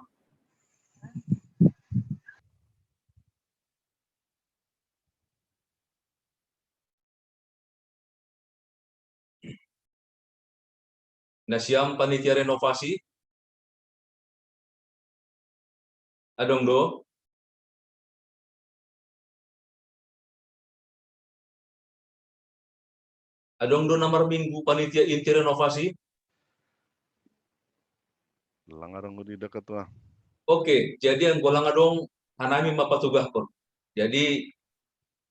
Nasyam panitia renovasi adong do. Adong do nomor minggu panitia inti renovasi. Langarang di ketua. Oke, jadi yang golang adong hanami mapatugah kon. Jadi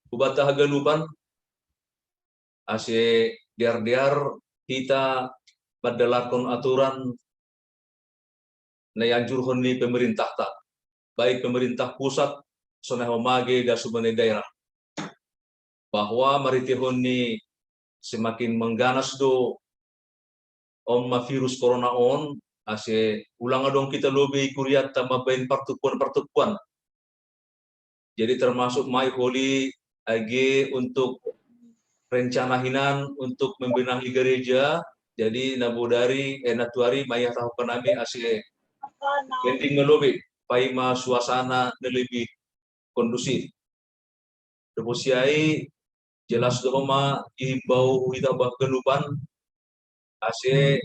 ubata hagalupan ase diar-diar kita berdalakon aturan na yanjurhon ni pemerintah tak. Baik pemerintah pusat sonai homage da subane daerah. Bahwa maritihon ni semakin mengganas do virus corona on ase ulang adong kita lobe kuriat tambah bain pertukuan. Jadi termasuk mai holi age untuk rencana hinan untuk membenahi gereja. Jadi nabodari natuari maya tahu kanami ase pending melobe paima suasana lebih kondusif. Deposiai jelas doma imbau kita bahkelupan ase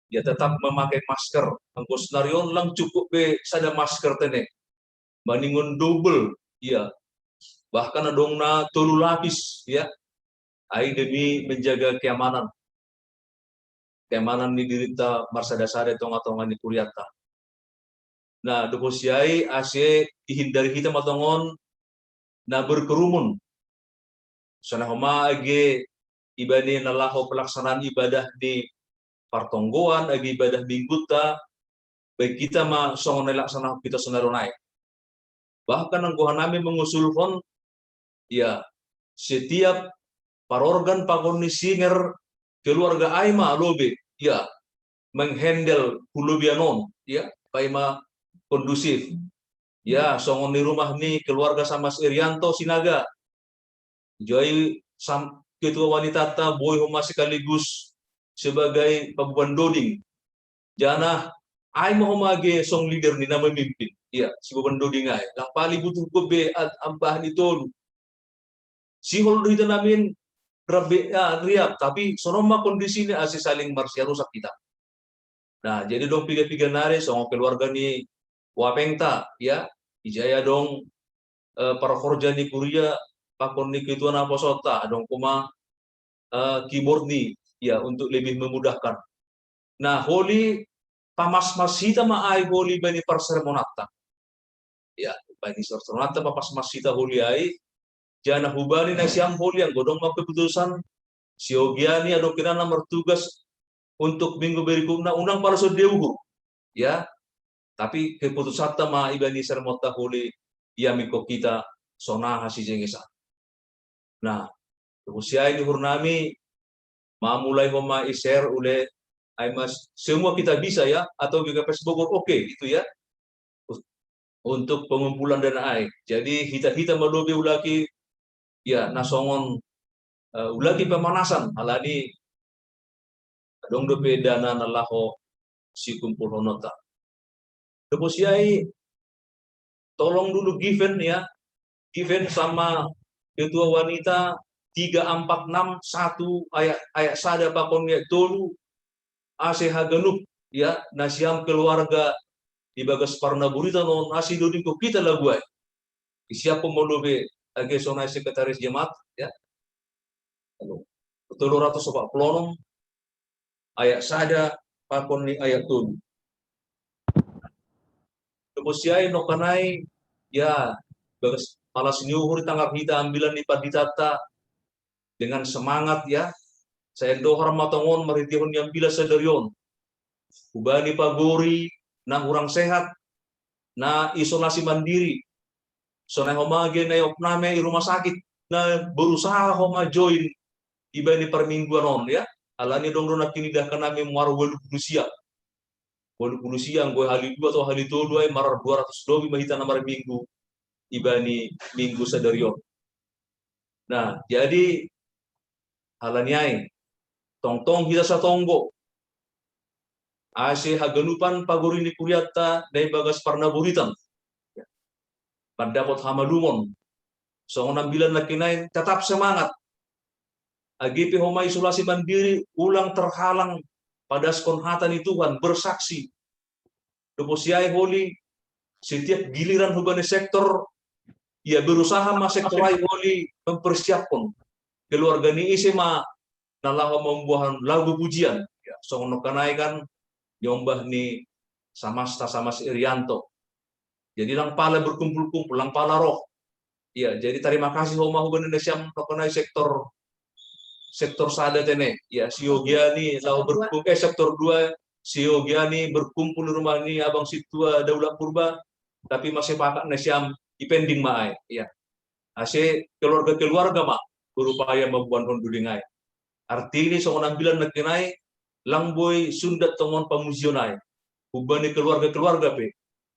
ya tetap memakai masker. Angko senarion lang cukup be sada masker tene. Bandingon double ya. Bahkan adong na tolu lapis ya. Ai demi menjaga keamanan. Keamanan ni dirita marsada-sada tonga-tonga ni kuriata. Nah, deposiai ase dihindari kita matongon na berkerumun. Sana homa age ibani nalaho pelaksanaan ibadah di partonggoan agi ibadah mingguta baik kita ma songon laksana kita senaronai. Bahkan anggohanami mengusulkan ya setiap parorgan pagoni singer keluarga aima lobe ya menghandle hulubianon ya paima kondusif ya songon di rumah nih keluarga sama Irianto Sinaga Joy ketua wanita ta boy homa sekaligus sebagai pabuan doding jana ai mahomage song leader ni nama memimpin ya si pabuan doding ai lah pali butuh gobe ambah ni tolu si hol itu namin Rabi riap tapi sonoma kondisi ini asih saling marsia rusak kita. Nah, jadi dong piga-piga nare songo keluarga ni wapengta ya, ijaya dong para korja ni kuria pakon ni kituan apa sota dong kuma keyboard ni ya untuk lebih memudahkan. Nah, holi pamas-mas hita maai holi bani parsermonata. Ya, bani parsermonata pamas-mas hita holi ai jana hubani na siang holi yang godong keputusan siogiani ado kirana mertugas untuk minggu berikutnya undang para sodeuhu ya tapi keputusan ma ibani sermota holi ya miko kita sona hasi jengesa. Nah usia ini hurnami mulai homa share ule aimas semua kita bisa ya atau juga Bogor oke gitu ya untuk pengumpulan dana ai jadi hita melobi ulaki ya nasongon ulagi pemanasan alani dong dope dana nalaho si kumpul honota. Deposiai tolong dulu given ya, given sama ketua wanita 3461 ayat sada pakon ya tolu ase hagelup ya nasiam keluarga di bagas parna burita non asi doding ko kita laguai. Siapa melobe age sonai sekretaris jemaat ya. 340 ayat sada pakon ni ayat tulu. Kemusiai no kanai ya bagas malas nyuhur tanggap hita ambilan lipat ditata dengan semangat ya. Saya dohar matongon maritihon yang bila sadarion. Ubani pagori nang orang sehat na isolasi mandiri. So na homage na opname i rumah sakit na berusaha homa join iba ni permingguan on ya. Alani dong na kinidah kaname muar 80 siang gue hali 2 atau hali 2 ay marar 200 dobi mahita na minggu iba ni minggu sadarion. Nah, jadi halaniai tong kita sa tonggo ase haganupan pagorini kuriata dai bagas parnaburitan pandapot hamalumon so 6 na kinai tetap semangat agipi homa isolasi mandiri ulang terhalang pada skonhatan Tuhan bersaksi deposiai holi setiap giliran hubungan sektor ia berusaha sektorai holi mempersiapkan keluarga ni isema nalah membuahan lagu pujian ya songono kanai kan nyombah ni samasta samas Irianto. Jadi lang pala berkumpul-kumpul, lang pala roh. Ya, jadi terima kasih homa hubungan Indonesia mengenai sektor sada tene. Ya, Siogiani lalu berkumpul sektor 2 Siogiani berkumpul di rumah ni abang situa Daulat Purba tapi masih pakai Indonesia dipending maai. Ya. Ase keluarga mah berupaya membuat hondulingai. Artinya seorang bilang nakinai langboy sundat tongon pamuzionai. Hubani keluarga pe.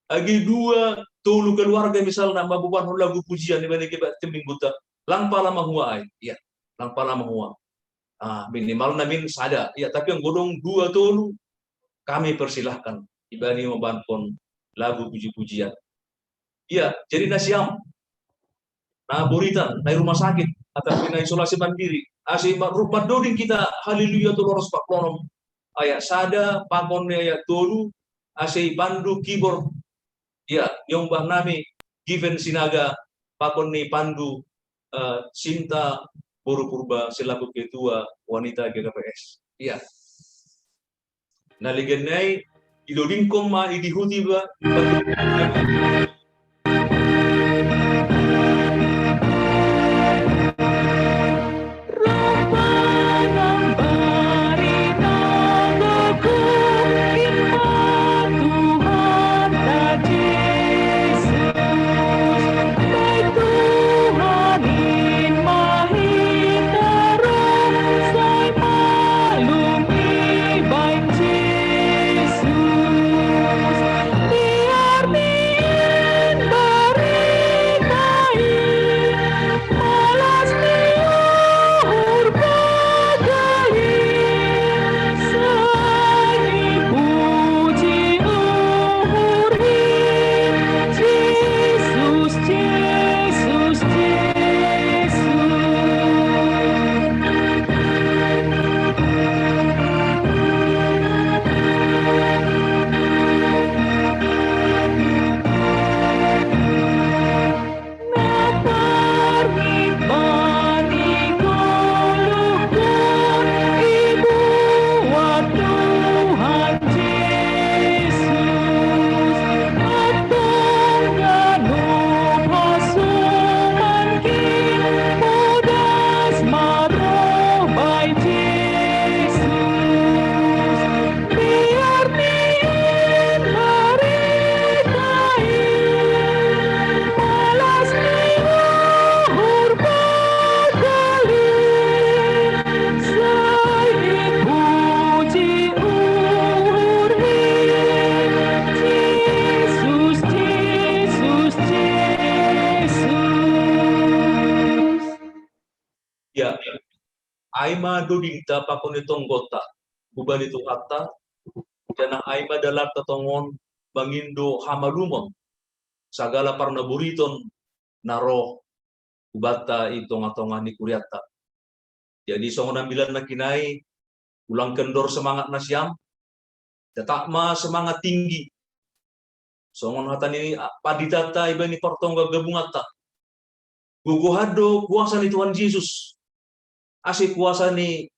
Agi 2 tulu keluarga misalnya mabuban lagu pujian di mana kita mingguta. Lang pala mahua ai. Ya, lang pala mahua. Minimal namin sada. Ya, tapi yang godong 2 tulu kami persilahkan ibani membanpon lagu puji-pujian. Ya, jadi nasiam. Nah, buritan dari rumah sakit atau pina isolasi mandiri. Asih rupat doding kita haleluya tu loros pak klonom ayat sada pakonnya ayat tolu asih pandu keyboard ya nyombah nami given sinaga pakon ni pandu Sinta Boru Purba selaku ketua wanita GKPS ya naligenai idolingkom ma idihuti ba ya aima dodingta pakon itong gota buban itu hatta jana aima dalam tetongon bangindo hamalumon sagala parna buriton naro ubata itong atongan ni kuriata jadi songonan bilan na kinai ulang kendor semangat nasyam tetap ma semangat tinggi songon hatan ini paditata iba ni pertongga gabungata guguhado kuasa ni Tuhan Yesus asik kuasa ni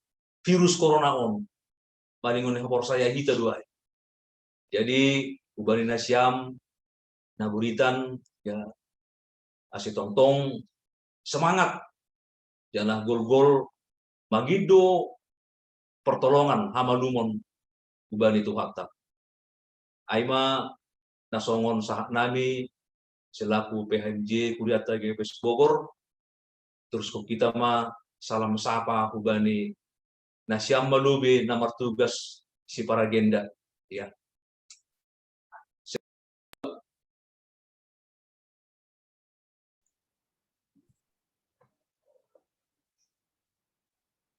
virus corona on baringon hapor saya hita dua jadi ubani nasyam naburitan ya asik tongtong semangat janah gol-gol magido pertolongan hamalumon ubani Tuhan aima nasongon sahat nami selaku PHMJ Kuriata GPS Bogor. Terus kok kita mah salam sapa hubani nasiam malube namar tugas si para agenda ya.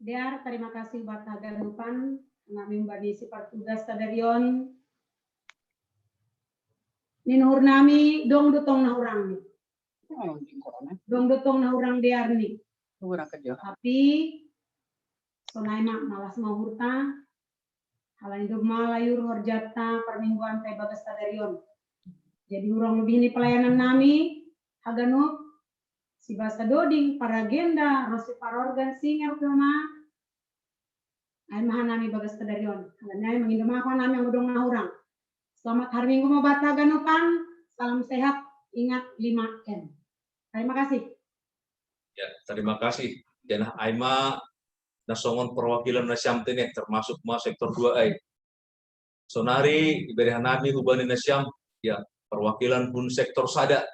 Dear, terima kasih buat haganupan kami mbadi si tugas tadarion. Ninuhur nami dong dutong na urang ni. Dong dutong na urang dear ni. Tapi sonai mak malas mau hurta. Halan hidup malayur horjata permingguan teh bagas tadarion. Jadi urang lebih ini pelayanan nami haganup si bahasa doding para agenda rosi para organ singer kema ay mahan nami bagas tadarion. Halan ay mangindom apa nami ang udong na urang. Selamat hari Minggu mau bata ganupan. Salam sehat, ingat 5M. Terima kasih. Ya, terima kasih. Dan Aima nasongon perwakilan Nasyam tene termasuk ma sektor 2A. Sonari iberihan nami hubani Nasyam ya perwakilan pun sektor sada.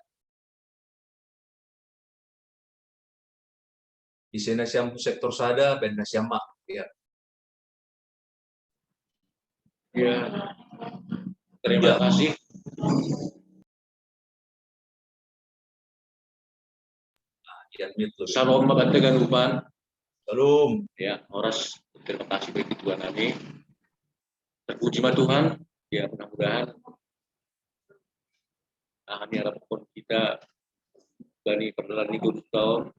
Di sini Nasyam sektor sada ben Nasyam ma ya. Ya. Terima kasih. Shalom magandang ganupan. Shalom. Ya, oras terima kasih bagi Tuhan kami. Terpuji Tuhan. Ya, mudah-mudahan kami harapkan kita dari perjalanan minggu tahun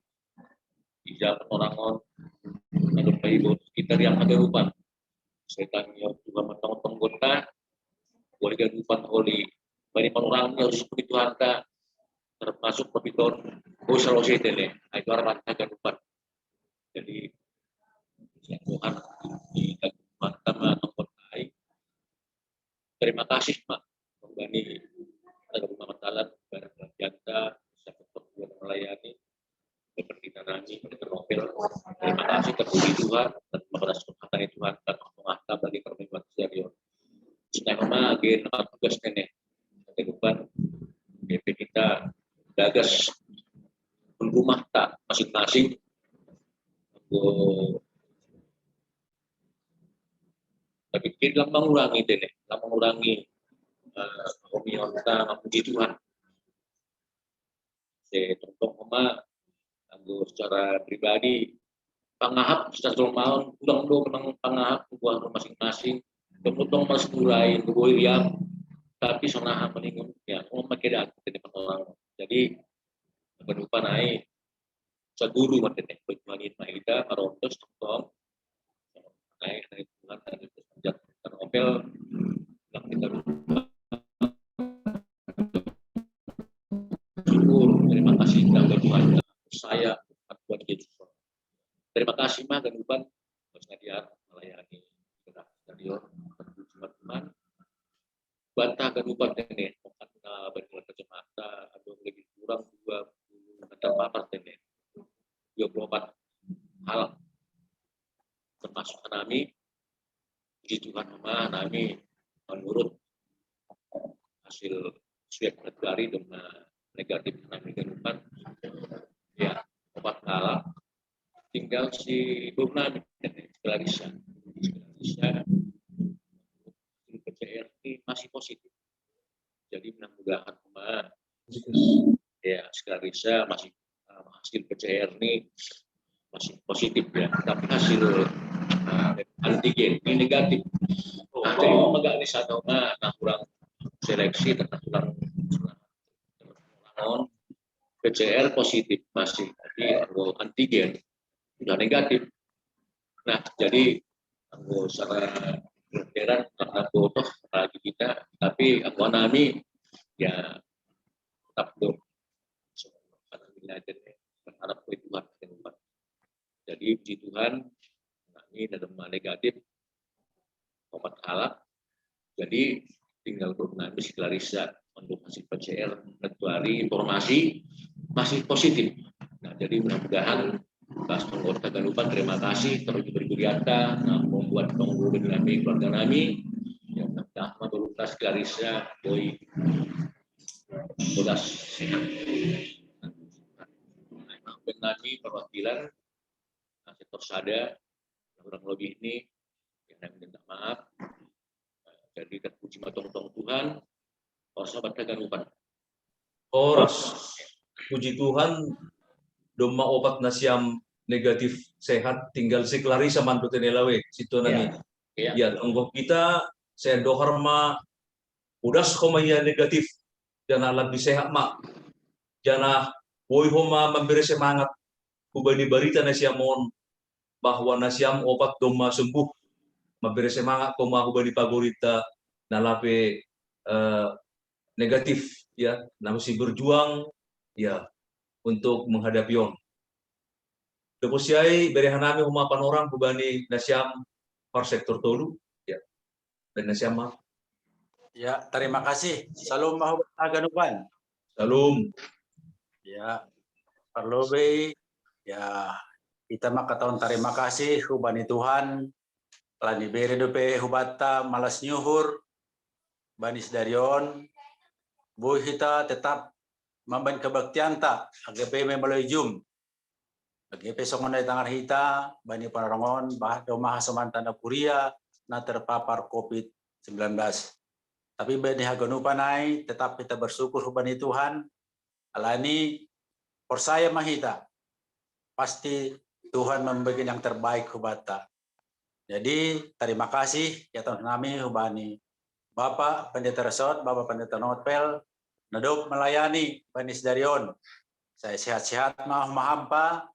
di jalan orang-orang ada ibu kita yang ada rupan. Setan yang juga mentong-tong kota warga rupan oli banyak orang yang harus seperti Tuhan tak termasuk pepiton usaha ini itu arah ganupan. Jadi Tuhan di ganupan sama mengkotai. Terima kasih Pak Bani ada rumah matalan barang janta bisa berbuat melayani seperti nami novel. Terima kasih terpuji Tuhan dan membalas kehadiran Tuhan dan mengakhir bagi permingguan serius. Selama agen tugas nenek ke depan BP kita gagas rumah tak masing-masing tapi kita mengurangi nenek, mengurangi komunitas puji Tuhan. Saya contoh secara pribadi pangahap secara normal ulang menang pangahap buah masing-masing kemudian masih mulai yang tapi sonaha meningun ya memakai data di orang. Jadi berupa naik seguru materi perjuangan kita marontos tong naik dari Tuhan dan itu sejak novel yang kita syukur terima kasih kepada Tuhan saya buat Yesus. Terima kasih mah dan Tuhan bersedia melayani stadion teman-teman bantah kerupan ini karena berjalan kacamata ada lebih kurang 20 meter papat ini 24 hal termasuk kami puji Tuhan sama kami menurut hasil swab dari dengan negatif kami kerupan ya 4 hal tinggal si Burnami Clarissa PCR ini masih positif. Jadi mudah-mudahan ya Clarissa masih hasil PCR ini masih positif ya, tapi hasil antigen ini negatif. Nah, jadi agak di sana nah kurang seleksi tentang kurang PCR positif masih, tapi antigen sudah negatif. Nah, jadi secara kemudian karena bodoh lagi kita, tapi aku nami ya tetap belum berharap ke Tuhan. Jadi puji Tuhan kami dalam negatif obat halal. Jadi tinggal bernami si Clarissa untuk hasil PCR kecuali informasi masih positif. Nah, jadi mudah-mudahan Mas Penggota Ganupan, terima kasih terus berguriata, membuat pengguru kami, keluarga kami, yang pertama berupas Clarissa, Boy, Bodas sehat. Benami perwakilan sektor sada kurang lebih ini yang minta maaf. Jadi terpuji matong-tong Tuhan, sahabat kaganupan. Oras, puji Tuhan, doma opat nasiam negatif sehat tinggal si Clarissa mantu tenelawe situ nami. Ya, tunggu kita saya doharma udas komanya negatif jana lebih sehat mak. Jana woi homa memberi semangat kubani barita nasiamon bahwa nasiam opat doma sembuh memberi semangat koma kubani pagorita nalape negatif ya, masih berjuang ya untuk menghadapi on. Deposiai berehanami humapan orang kubani nasiam par sektor tolu ya. Dan nasiam mah. Ya, terima kasih. Salam mahubah aganupan. Salam. Ya, perlobe ya kita mah kataon terima kasih hubani Tuhan lani bere dope hubata malas nyuhur banis darion bu kita tetap memban kebaktian ta AGP melalui Zoom AGP songon dari tangan hita bani panarongon bah domah samantana kuria na terpapar COVID-19. Tapi bani haganupanai tetap kita bersyukur hubani Tuhan alani percaya mahita pasti Tuhan memberikan yang terbaik hubata. Jadi terima kasih ya Tuhan kami hubani Bapak Pendeta Resort, Bapak Pendeta Notpel, nadop melayani Banis Darion. Saya sehat-sehat mahampa,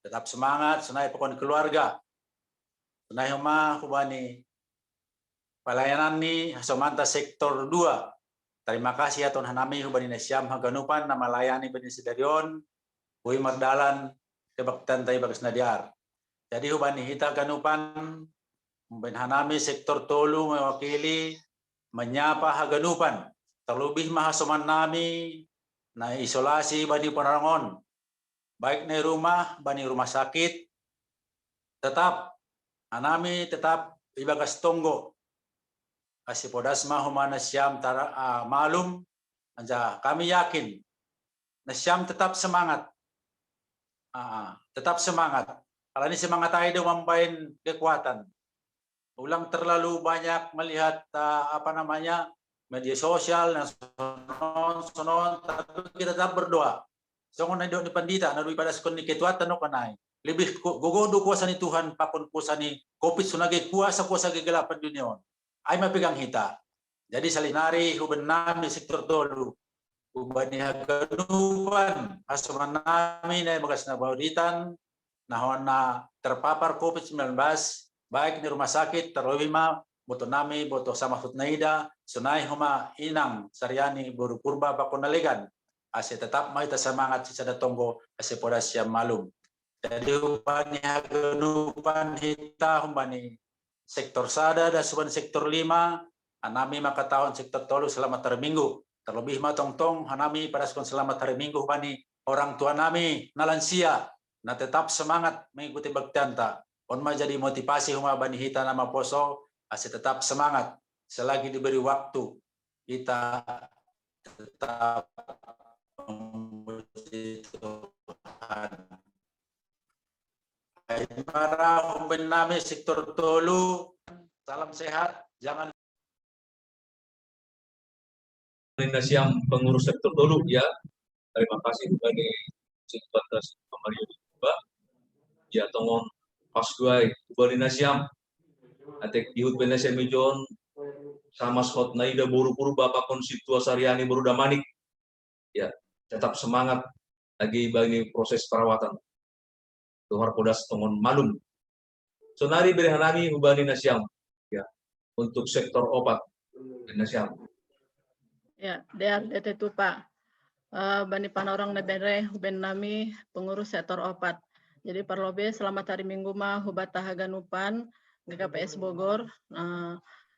tetap semangat, senai pokon keluarga. Senai huma hubani pelayanan ni Hasomanta sektor 2. Terima kasih ya Tuhan kami hubani Nasiam Haganupan na melayani Banis Darion, Bui Mardalan, kebaktan tayo bagas nadiar. Jadi hubani hita Ganupan, benhanami sektor tolu mewakili menyapa Haganupan. Terlebih mahasoman nami na isolasi bani Panarangon. Baik na rumah, bani rumah sakit, tetap anami tetap ibagas tonggo. Kasi podas mahumana siyam malum, anja kami yakin na siyam tetap semangat. Tetap semangat. Kalau ini semangat tayo mampain kekuatan. Ulang terlalu banyak melihat media sosial dan sonon, tapi kita tetap berdoa. Songon na di pandita, na pada sekon ni ketuatan no kanay. Lebih gugodo kuasa ni Tuhan pakon kuasa ni COVID sunagay kuasa gagalapan dunia. Ay mapigang hita. Jadi salinari huban nami sektor tolu. Ubani Haganupan, asuman namin ay bagas na bauritan, nahon na terpapar COVID-19, baik di rumah sakit, terlebih boto nami, boto sama hutnaida, sunay huma inang, saryani, buru purba, bakonaligan, asya tetap may semangat si sadatonggo, asya podas siya malum. Jadi ubani Haganupan, hita humbani sektor sada, dan suban sektor 5, anami makatahon sektor tolu selama terminggu. Terlebih matong-tong hanami pada sekon selamat hari Minggu bani orang tua nami na lansia na tetap semangat mengikuti baktianta. On jadi motivasi huma bani hita nama poso asih tetap semangat selagi diberi waktu kita tetap memuji Tuhan. Para pemimpin nami sektor tolu salam sehat jangan Nasiam pengurus sektor tolu ya. Terima kasih kepada Batas Mario juga. Ya tongon pasguai kubani Nasiam. Atek ihut benasiam mijon sama skot naida buru-buru Bapak Konstitua Saryani Beruda Manik. Ya, tetap semangat lagi bagi proses perawatan. Tuhar podas tongon malum. Sonari berehanami hubani Nasiam. Ya, untuk sektor obat Nasiam. Ya, dia itu Pak. Bani panorong nebere huben nami pengurus sektor opat. Jadi perlobe selamat hari Minggu mah hubata Haganupan GKPS Bogor.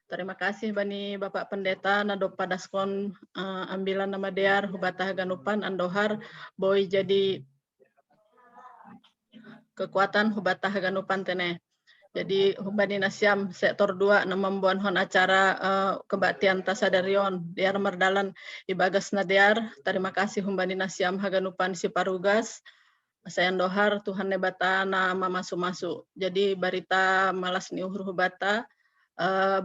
Terima kasih Bani Bapak Pendeta nado padaskon ambilan nama dear hubata Haganupan andohar boy jadi kekuatan hubata Haganupan tene. Jadi Humbani Nasiam sektor 2 na membuat hon acara kebaktian tasadarion diar merdalan ibagas nadiar. Terima kasih Humbani Nasiam haganupan si parugas. Saya dohar Tuhan nebata nama masuk-masuk. Jadi barita malas ni uhur hubata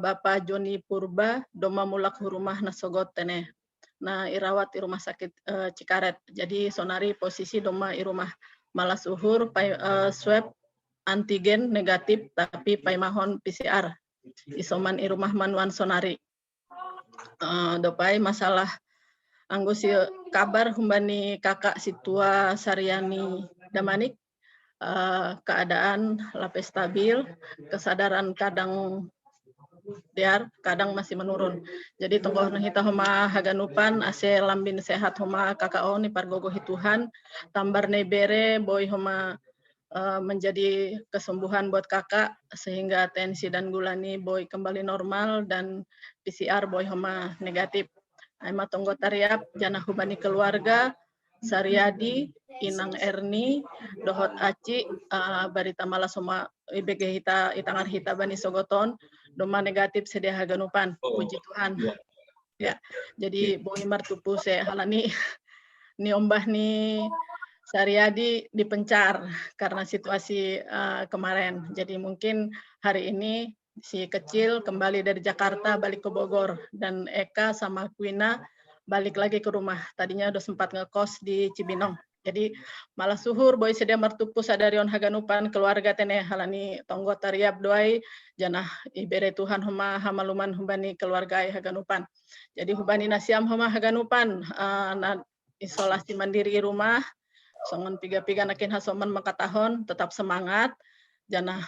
Bapak Joni Purba doma mulak hurumah nasogot tene. Nah irawat di rumah sakit Cikaret. Jadi sonari posisi doma i rumah malas uhur swab antigen negatif tapi paimahon PCR isoman i rumah manuan sonari. Dopai masalah anggus kabar Humbani kakak situa Saryani Damanik keadaan lapis stabil, kesadaran kadang kadang masih menurun. Jadi tunggu hita homa haganupan ase lambin sehat homa kakao ni pargogo hituhan tambar nebere boy homa menjadi kesembuhan buat kakak sehingga tensi dan gulani boy kembali normal dan PCR boy homa negatif. Aima tunggu tariap jana Humbani keluarga Saryadi Inang Erni Dohot Aci barita malas homa IBG hita itangar hita bani sogoton doma negatif sedia haganupan. Puji Tuhan. Ya. Jadi boy martupu se halani ni ombah ni Saryadi dipencar karena situasi kemarin. Jadi mungkin hari ini si kecil kembali dari Jakarta balik ke Bogor dan Eka sama Kwina balik lagi ke rumah. Tadinya udah sempat ngekos di Cibinong. Jadi malah suhur boy sedia martupu sadarion haganupan keluarga tene halani tonggo tariap doai janah ibere Tuhan homa hamaluman Humbani keluarga haganupan. Jadi Humbani Nasiam homa haganupan isolasi mandiri rumah. Songon piga-piga nakin hasoman makatahon tetap semangat janah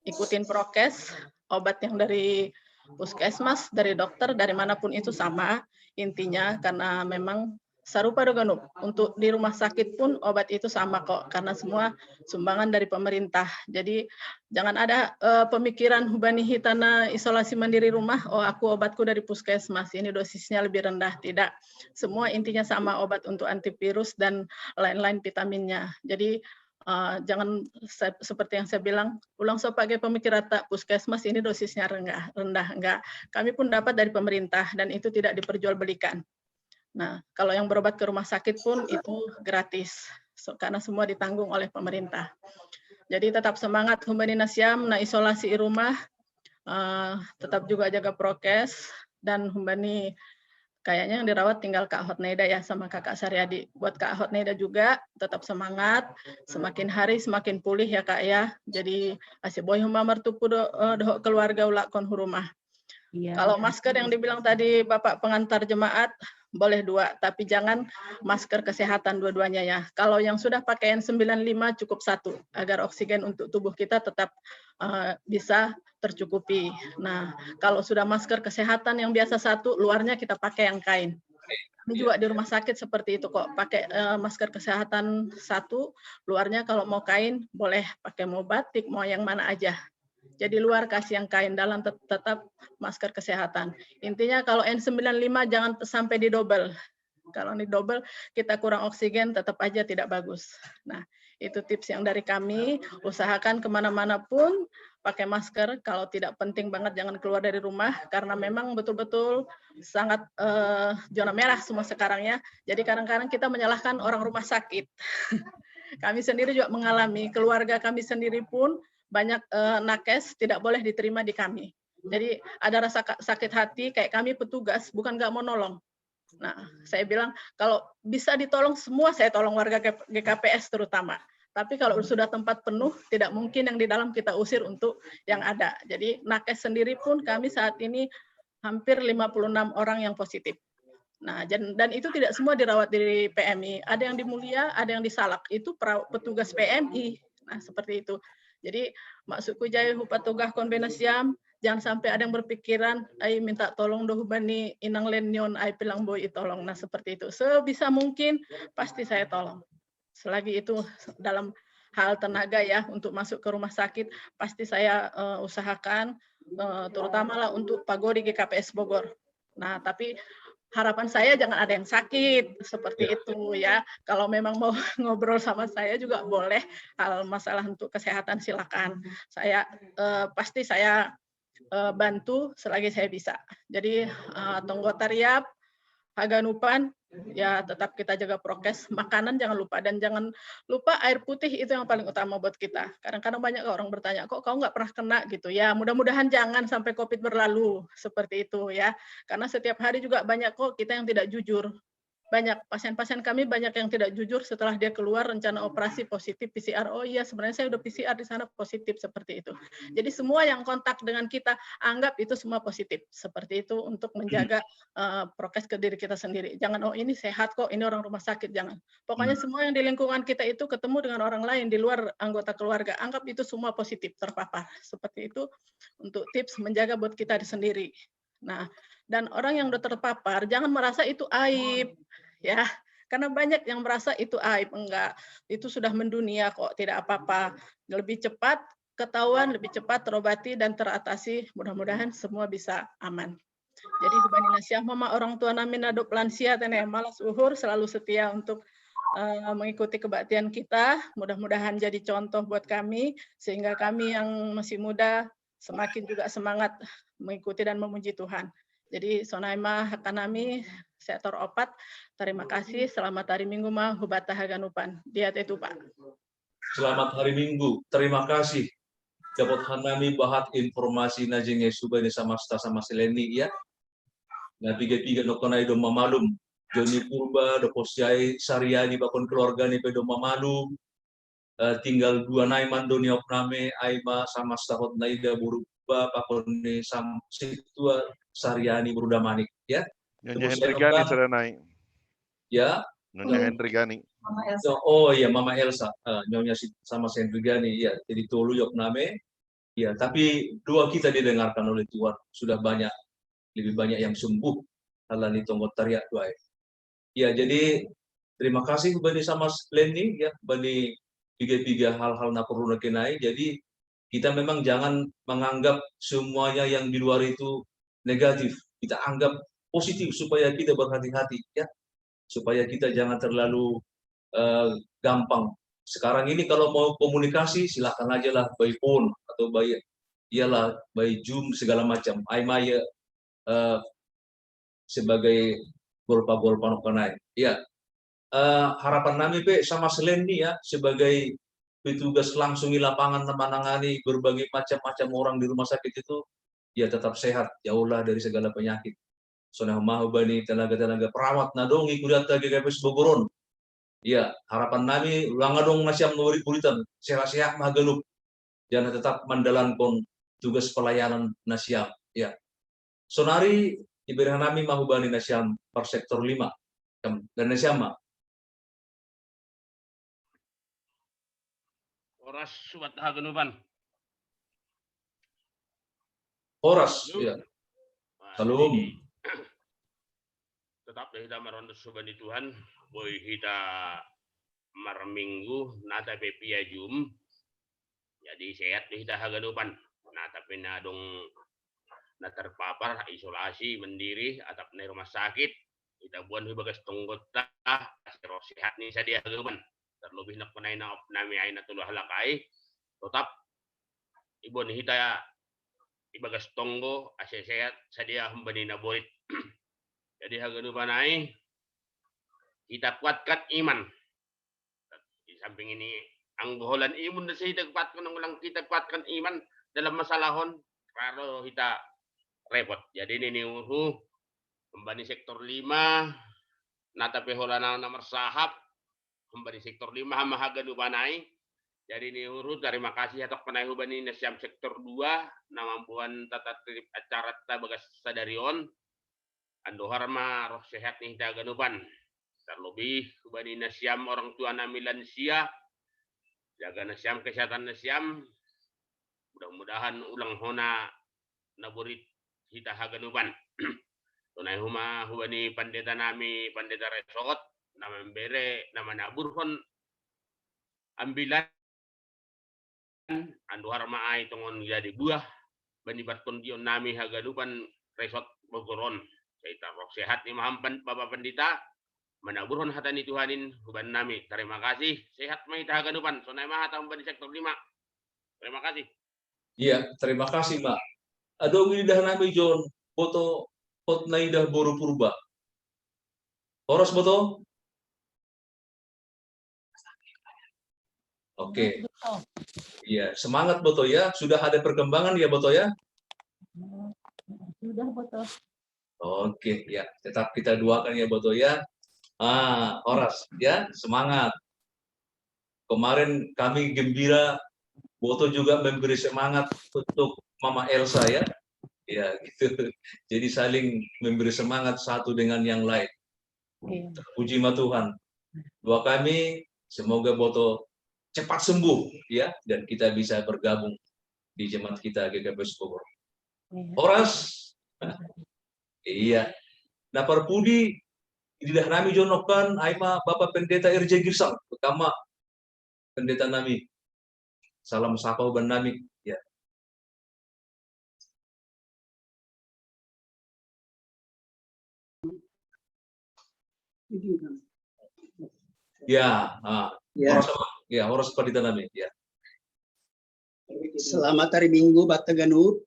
ikutin prokes obat yang dari puskesmas dari dokter dari manapun itu sama intinya karena memang sarupa doganup untuk di rumah sakit pun obat itu sama kok karena semua sumbangan dari pemerintah. Jadi jangan ada pemikiran Humbani hitana isolasi mandiri rumah aku obatku dari puskesmas ini dosisnya lebih rendah, tidak. Semua intinya sama obat untuk antivirus dan lain-lain vitaminnya. Jadi jangan seperti yang saya bilang ulang so pakai pemikiran tak puskesmas ini dosisnya rendah enggak. Kami pun dapat dari pemerintah dan itu tidak diperjualbelikan. Nah, kalau yang berobat ke rumah sakit pun itu gratis, karena semua ditanggung oleh pemerintah. Jadi tetap semangat Humbani Nasiam, nah isolasi di rumah, tetap juga jaga prokes, dan Humbani kayaknya yang dirawat tinggal Kak Hotneida ya sama Kakak Saryadi. Buat Kak Hotneida juga tetap semangat, semakin hari semakin pulih ya Kak ya. Jadi asih boy huma martupu doh keluarga ulakon hurumah. Iya, kalau masker yang dibilang tadi Bapak pengantar jemaat, boleh 2, tapi jangan masker kesehatan dua-duanya ya. Kalau yang sudah pakai N95 cukup 1, agar oksigen untuk tubuh kita tetap bisa tercukupi. Nah, kalau sudah masker kesehatan yang biasa 1, luarnya kita pakai yang kain. Ini juga di rumah sakit seperti itu kok, pakai masker kesehatan 1, luarnya kalau mau kain boleh pakai mau batik, mau yang mana aja. Jadi luar kasih yang kain, dalam tetap masker kesehatan. Intinya kalau N95 jangan sampai didobel. Kalau didobel kita kurang oksigen tetap aja tidak bagus. Nah itu tips yang dari kami, usahakan kemana-mana pun pakai masker. Kalau tidak penting banget jangan keluar dari rumah, karena memang betul-betul sangat zona merah semua sekarang ya. Jadi kadang-kadang kita menyalahkan orang rumah sakit. Kami sendiri juga mengalami, keluarga kami sendiri pun banyak nakes tidak boleh diterima di kami. Jadi ada rasa sakit hati kayak kami petugas bukan nggak mau nolong. Nah saya bilang kalau bisa ditolong semua saya tolong warga GKPS terutama. Tapi kalau sudah tempat penuh tidak mungkin yang di dalam kita usir untuk yang ada. Jadi nakes sendiri pun kami saat ini hampir 56 orang yang positif. Nah dan itu tidak semua dirawat di PMI. Ada yang di Mulia, ada yang di Salak. Itu petugas PMI. Nah seperti itu. Jadi maksudku jaya hupatugah konbenasiam, jangan sampai ada yang berpikiran, ay minta tolong doh Humbani inang lenyon, ay pilang boy tolong. Nah seperti itu. Sebisa mungkin pasti saya tolong. Selagi itu dalam hal tenaga ya untuk masuk ke rumah sakit, pasti saya usahakan, terutama lah untuk pagori GKPS Bogor. Nah tapi harapan saya jangan ada yang sakit seperti itu ya. Kalau memang mau ngobrol sama saya juga boleh, hal masalah untuk kesehatan silakan. Saya pasti saya bantu selagi saya bisa. Jadi Tonggo Tariap, Haganupan, ya tetap kita jaga prokes, makanan jangan lupa, dan jangan lupa air putih, itu yang paling utama buat kita. Kadang-kadang banyak orang bertanya, kok kau nggak pernah kena gitu ya, mudah-mudahan jangan sampai COVID berlalu, seperti itu ya. Karena setiap hari juga banyak kok kita yang tidak jujur. Banyak pasien-pasien kami banyak yang tidak jujur setelah dia keluar rencana operasi positif PCR. Oh iya, sebenarnya saya udah PCR di sana positif, seperti itu. Jadi semua yang kontak dengan kita anggap itu semua positif, seperti itu, untuk menjaga prokes ke diri kita sendiri. Jangan oh ini sehat kok, ini orang rumah sakit, jangan. Pokoknya semua yang di lingkungan kita itu ketemu dengan orang lain di luar anggota keluarga, anggap itu semua positif, terpapar. Seperti itu untuk tips menjaga buat kita sendiri. Nah, dan orang yang udah terpapar jangan merasa itu aib. Ya, karena banyak yang merasa itu aib. Enggak, itu sudah mendunia kok, tidak apa-apa. Lebih cepat ketahuan, lebih cepat terobati dan teratasi. Mudah-mudahan semua bisa aman. Jadi Hubani Nasiah Mama orang tua namin adop lansia tene malas uhur selalu setia untuk mengikuti kebaktian kita. Mudah-mudahan jadi contoh buat kami sehingga kami yang masih muda semakin juga semangat mengikuti dan memuji Tuhan. Jadi Sonaima Hakanami sektor opat, terima kasih. Selamat hari Minggu mah hubata haganupan. Dia itu Pak. Selamat hari Minggu. Terima kasih. Dapat hanami bahat informasi najenge subani sama seleni ya. Nah piga-piga nokonai do mamalum. Joni Purba do Posiai Saryani bakon keluarga ni pedo mamalum. Tinggal dua naiman doni opname aima sama stahot naida buruba bakon ni sam situa Saryani Brudamanik ya. Nyonya Hendrigani sudah naik. Ya. Nyonya Hendrigani. Oh iya, Mama Elsa, Nyonya sama Hendrigani ya. Jadi tolu yok name. Ya, tapi doa kita didengarkan oleh Tuhan. Sudah banyak, lebih banyak yang sembuh. Halani Tonggo Tariap doa. Ya, jadi terima kasih Bani sama Lenny ya, Bani tiga hal-hal na perlu nakenai. Jadi kita memang jangan menganggap semuanya yang di luar itu negatif. Kita anggap positif supaya kita berhati-hati ya, supaya kita jangan terlalu gampang. Sekarang ini kalau mau komunikasi silakan aja lah by phone atau by Zoom segala macam. Aimaya sebagai golpa-golpa nokanai. Ya, harapan kami sama Seleni ya sebagai petugas langsung di lapangan menangani berbagai macam orang di rumah sakit itu ya tetap sehat, jauhlah dari segala penyakit. Sonah mahu bani tenaga-tenaga perawat nadongi kudata GKPS Bogoron. Ya, harapan kami ulang dong nasiam murid-muridan sehat-sehat magalup dan tetap menjalankan tugas pelayanan nasiam. Ya. Sonari iberihan kami mahu bani nasiam per sektor 5 dan nasiama. Oras subat haganupan. Oras, ya. Salam. Tetap kita meronda subani Tuhan, boy kita marminggu nata pepia jum. Jadi sehat kita haganupan. Nah tapi nadong na terpapar isolasi mendiri atap di rumah sakit kita buan bagas tunggota sehat nih saya haganupan. Terlebih nak penai na nami aina tuluh halakai tetap ibu nih kita ibagas tonggo ase sehat sadia hembani na borit. Jadi haganupan ai kita kuatkan iman. Di samping ini ang boholan imun na kita kuatkan ulang kita kuatkan iman dalam masalahon kalau kita repot. Jadi ini uruh kembali sektor 5 nata peholana nomor sahab kembali sektor 5 hama haganupan ai. Jadi ini urut terima kasih atas penai hubani nasiam sektor 2 namampuan tata tertib acara tabagas sadarion ando harma roh sehat nih haganupan. Terlebih hubani nasiam orang tua nami lansia jaga nasiam kesehatan nasiam mudah-mudahan ulang hona naburit kita haganupan. Tunai huma hubani pandeta nami pandeta resort nama bere nama naburhon ambilan andu harma ai tongon jadi buah bani batkon dion nami haganupan resort Bogoron. Saya roh sehat nih mahampan Bapak Pendeta. Menaburhon hatani Tuhanin huban nami. Terima kasih. Sehat mai tahaganupan. Sonai maha tambah di sektor 5. Terima kasih. Iya, terima kasih, Mbak. Adong ini dah nami John, foto pot naidah boru purba. Horas boto? Oke. Iya, semangat boto ya. Sudah ada perkembangan ya boto ya? Sudah betul. Oke, ya. Tetap kita doakan ya boto ya. Horas ya, semangat. Kemarin kami gembira, boto juga memberi semangat untuk Mama Elsa ya. Ya, gitu. Jadi saling memberi semangat satu dengan yang lain. Puji ma Tuhan. Doa kami semoga boto cepat sembuh ya dan kita bisa bergabung di jemaat kita GKPS Bogor. Horas. Iya. Nah, Parpudi idah nami jonokan aima Bapak Pendeta RJ Girsang pertama pendeta nami. Salam sapa ban nami ya. Ya, horas pendeta nami ya. Selamat hari Minggu Bataganud.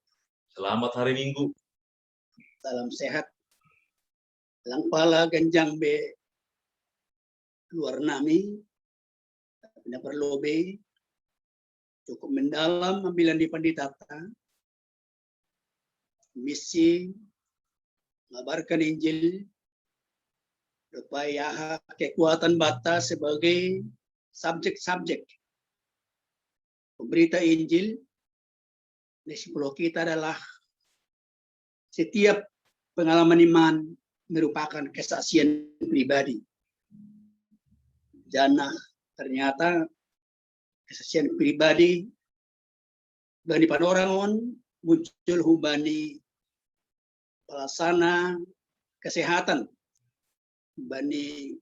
Selamat hari Minggu. Salam sehat. Langpala ganjang be luar nami. Tidak perlu be. Cukup mendalam ambilan di pendetata. Misi mengabarkan Injil supaya kekuatan bata sebagai subjek-subjek pemberita Injil. Prinsip kita adalah setiap pengalaman iman merupakan kesaksian pribadi. Jana ternyata kesaksian pribadi bani panorangon muncul hubani pelaksana kesehatan bani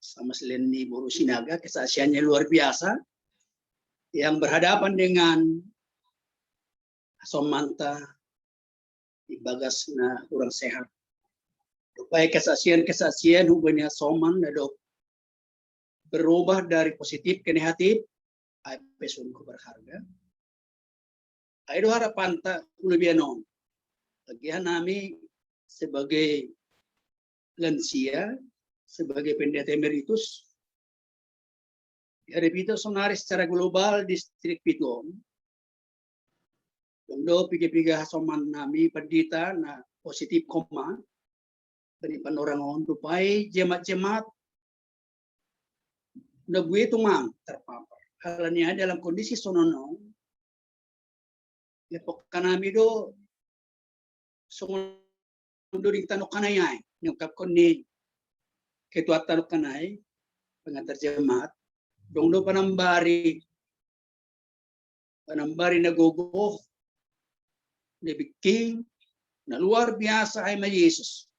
sama seleni Boru Sinaga, kesaksiannya luar biasa yang berhadapan dengan Somanta di bagasna kurang sehat. Supaya kesaksian hubungannya Soman dok berubah dari positif ke negatif, apa sungguh berharga. Ayo harapan tak lebih non. Bagian kami sebagai lansia, sebagai pendeta emeritus, hari itu sonaris secara global distrik Piton. Dondo piga-piga soman nami pendeta na positif koma dari panorangon tupai jemaat-jemaat udah gue itu mang terpapar. Halnya dalam kondisi sonono ya pokoknya nami do songon do di tanok kanayai nyukap koni ketua tanok kanai pengantar jemaat dondo panambari nagogo dibikin nah luar biasa ay Yesus.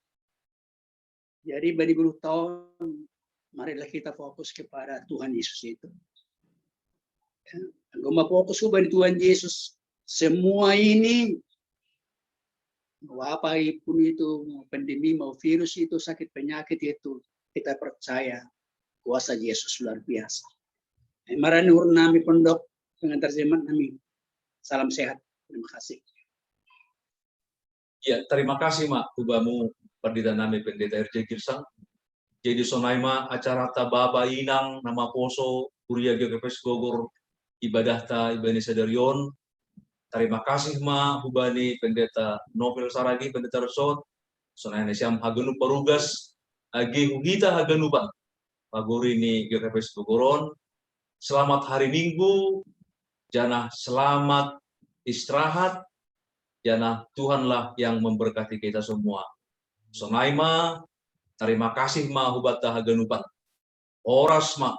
Jadi bagi 20 tahun marilah kita fokus kepada Tuhan Yesus itu. Kalau fokus kepada Tuhan Yesus, semua ini mau apa pun itu, mau pandemi, mau virus itu, sakit penyakit itu, kita percaya kuasa Yesus luar biasa. Marani nami pondok pengantar jemaat nami. Salam sehat. Terima kasih. Ya, terima kasih Mak Kubamu pendeta nami pendeta RJ Girsang. Jadi sonaima acara tababa inang nama poso kuria GKPS Bogor ibadah ta ibani sadarion. Terima kasih Ma hubani pendeta Novel Saragi pendeta Resort. Sonaina siam hagenu parugas agi hugita hagenuban. Pagori ni GKPS Bogoron. Selamat hari Minggu. Jana selamat istirahat. Jana Tuhanlah yang memberkati kita semua. Sonaima, terima kasih Ma hubata hagenupan. Oras Ma,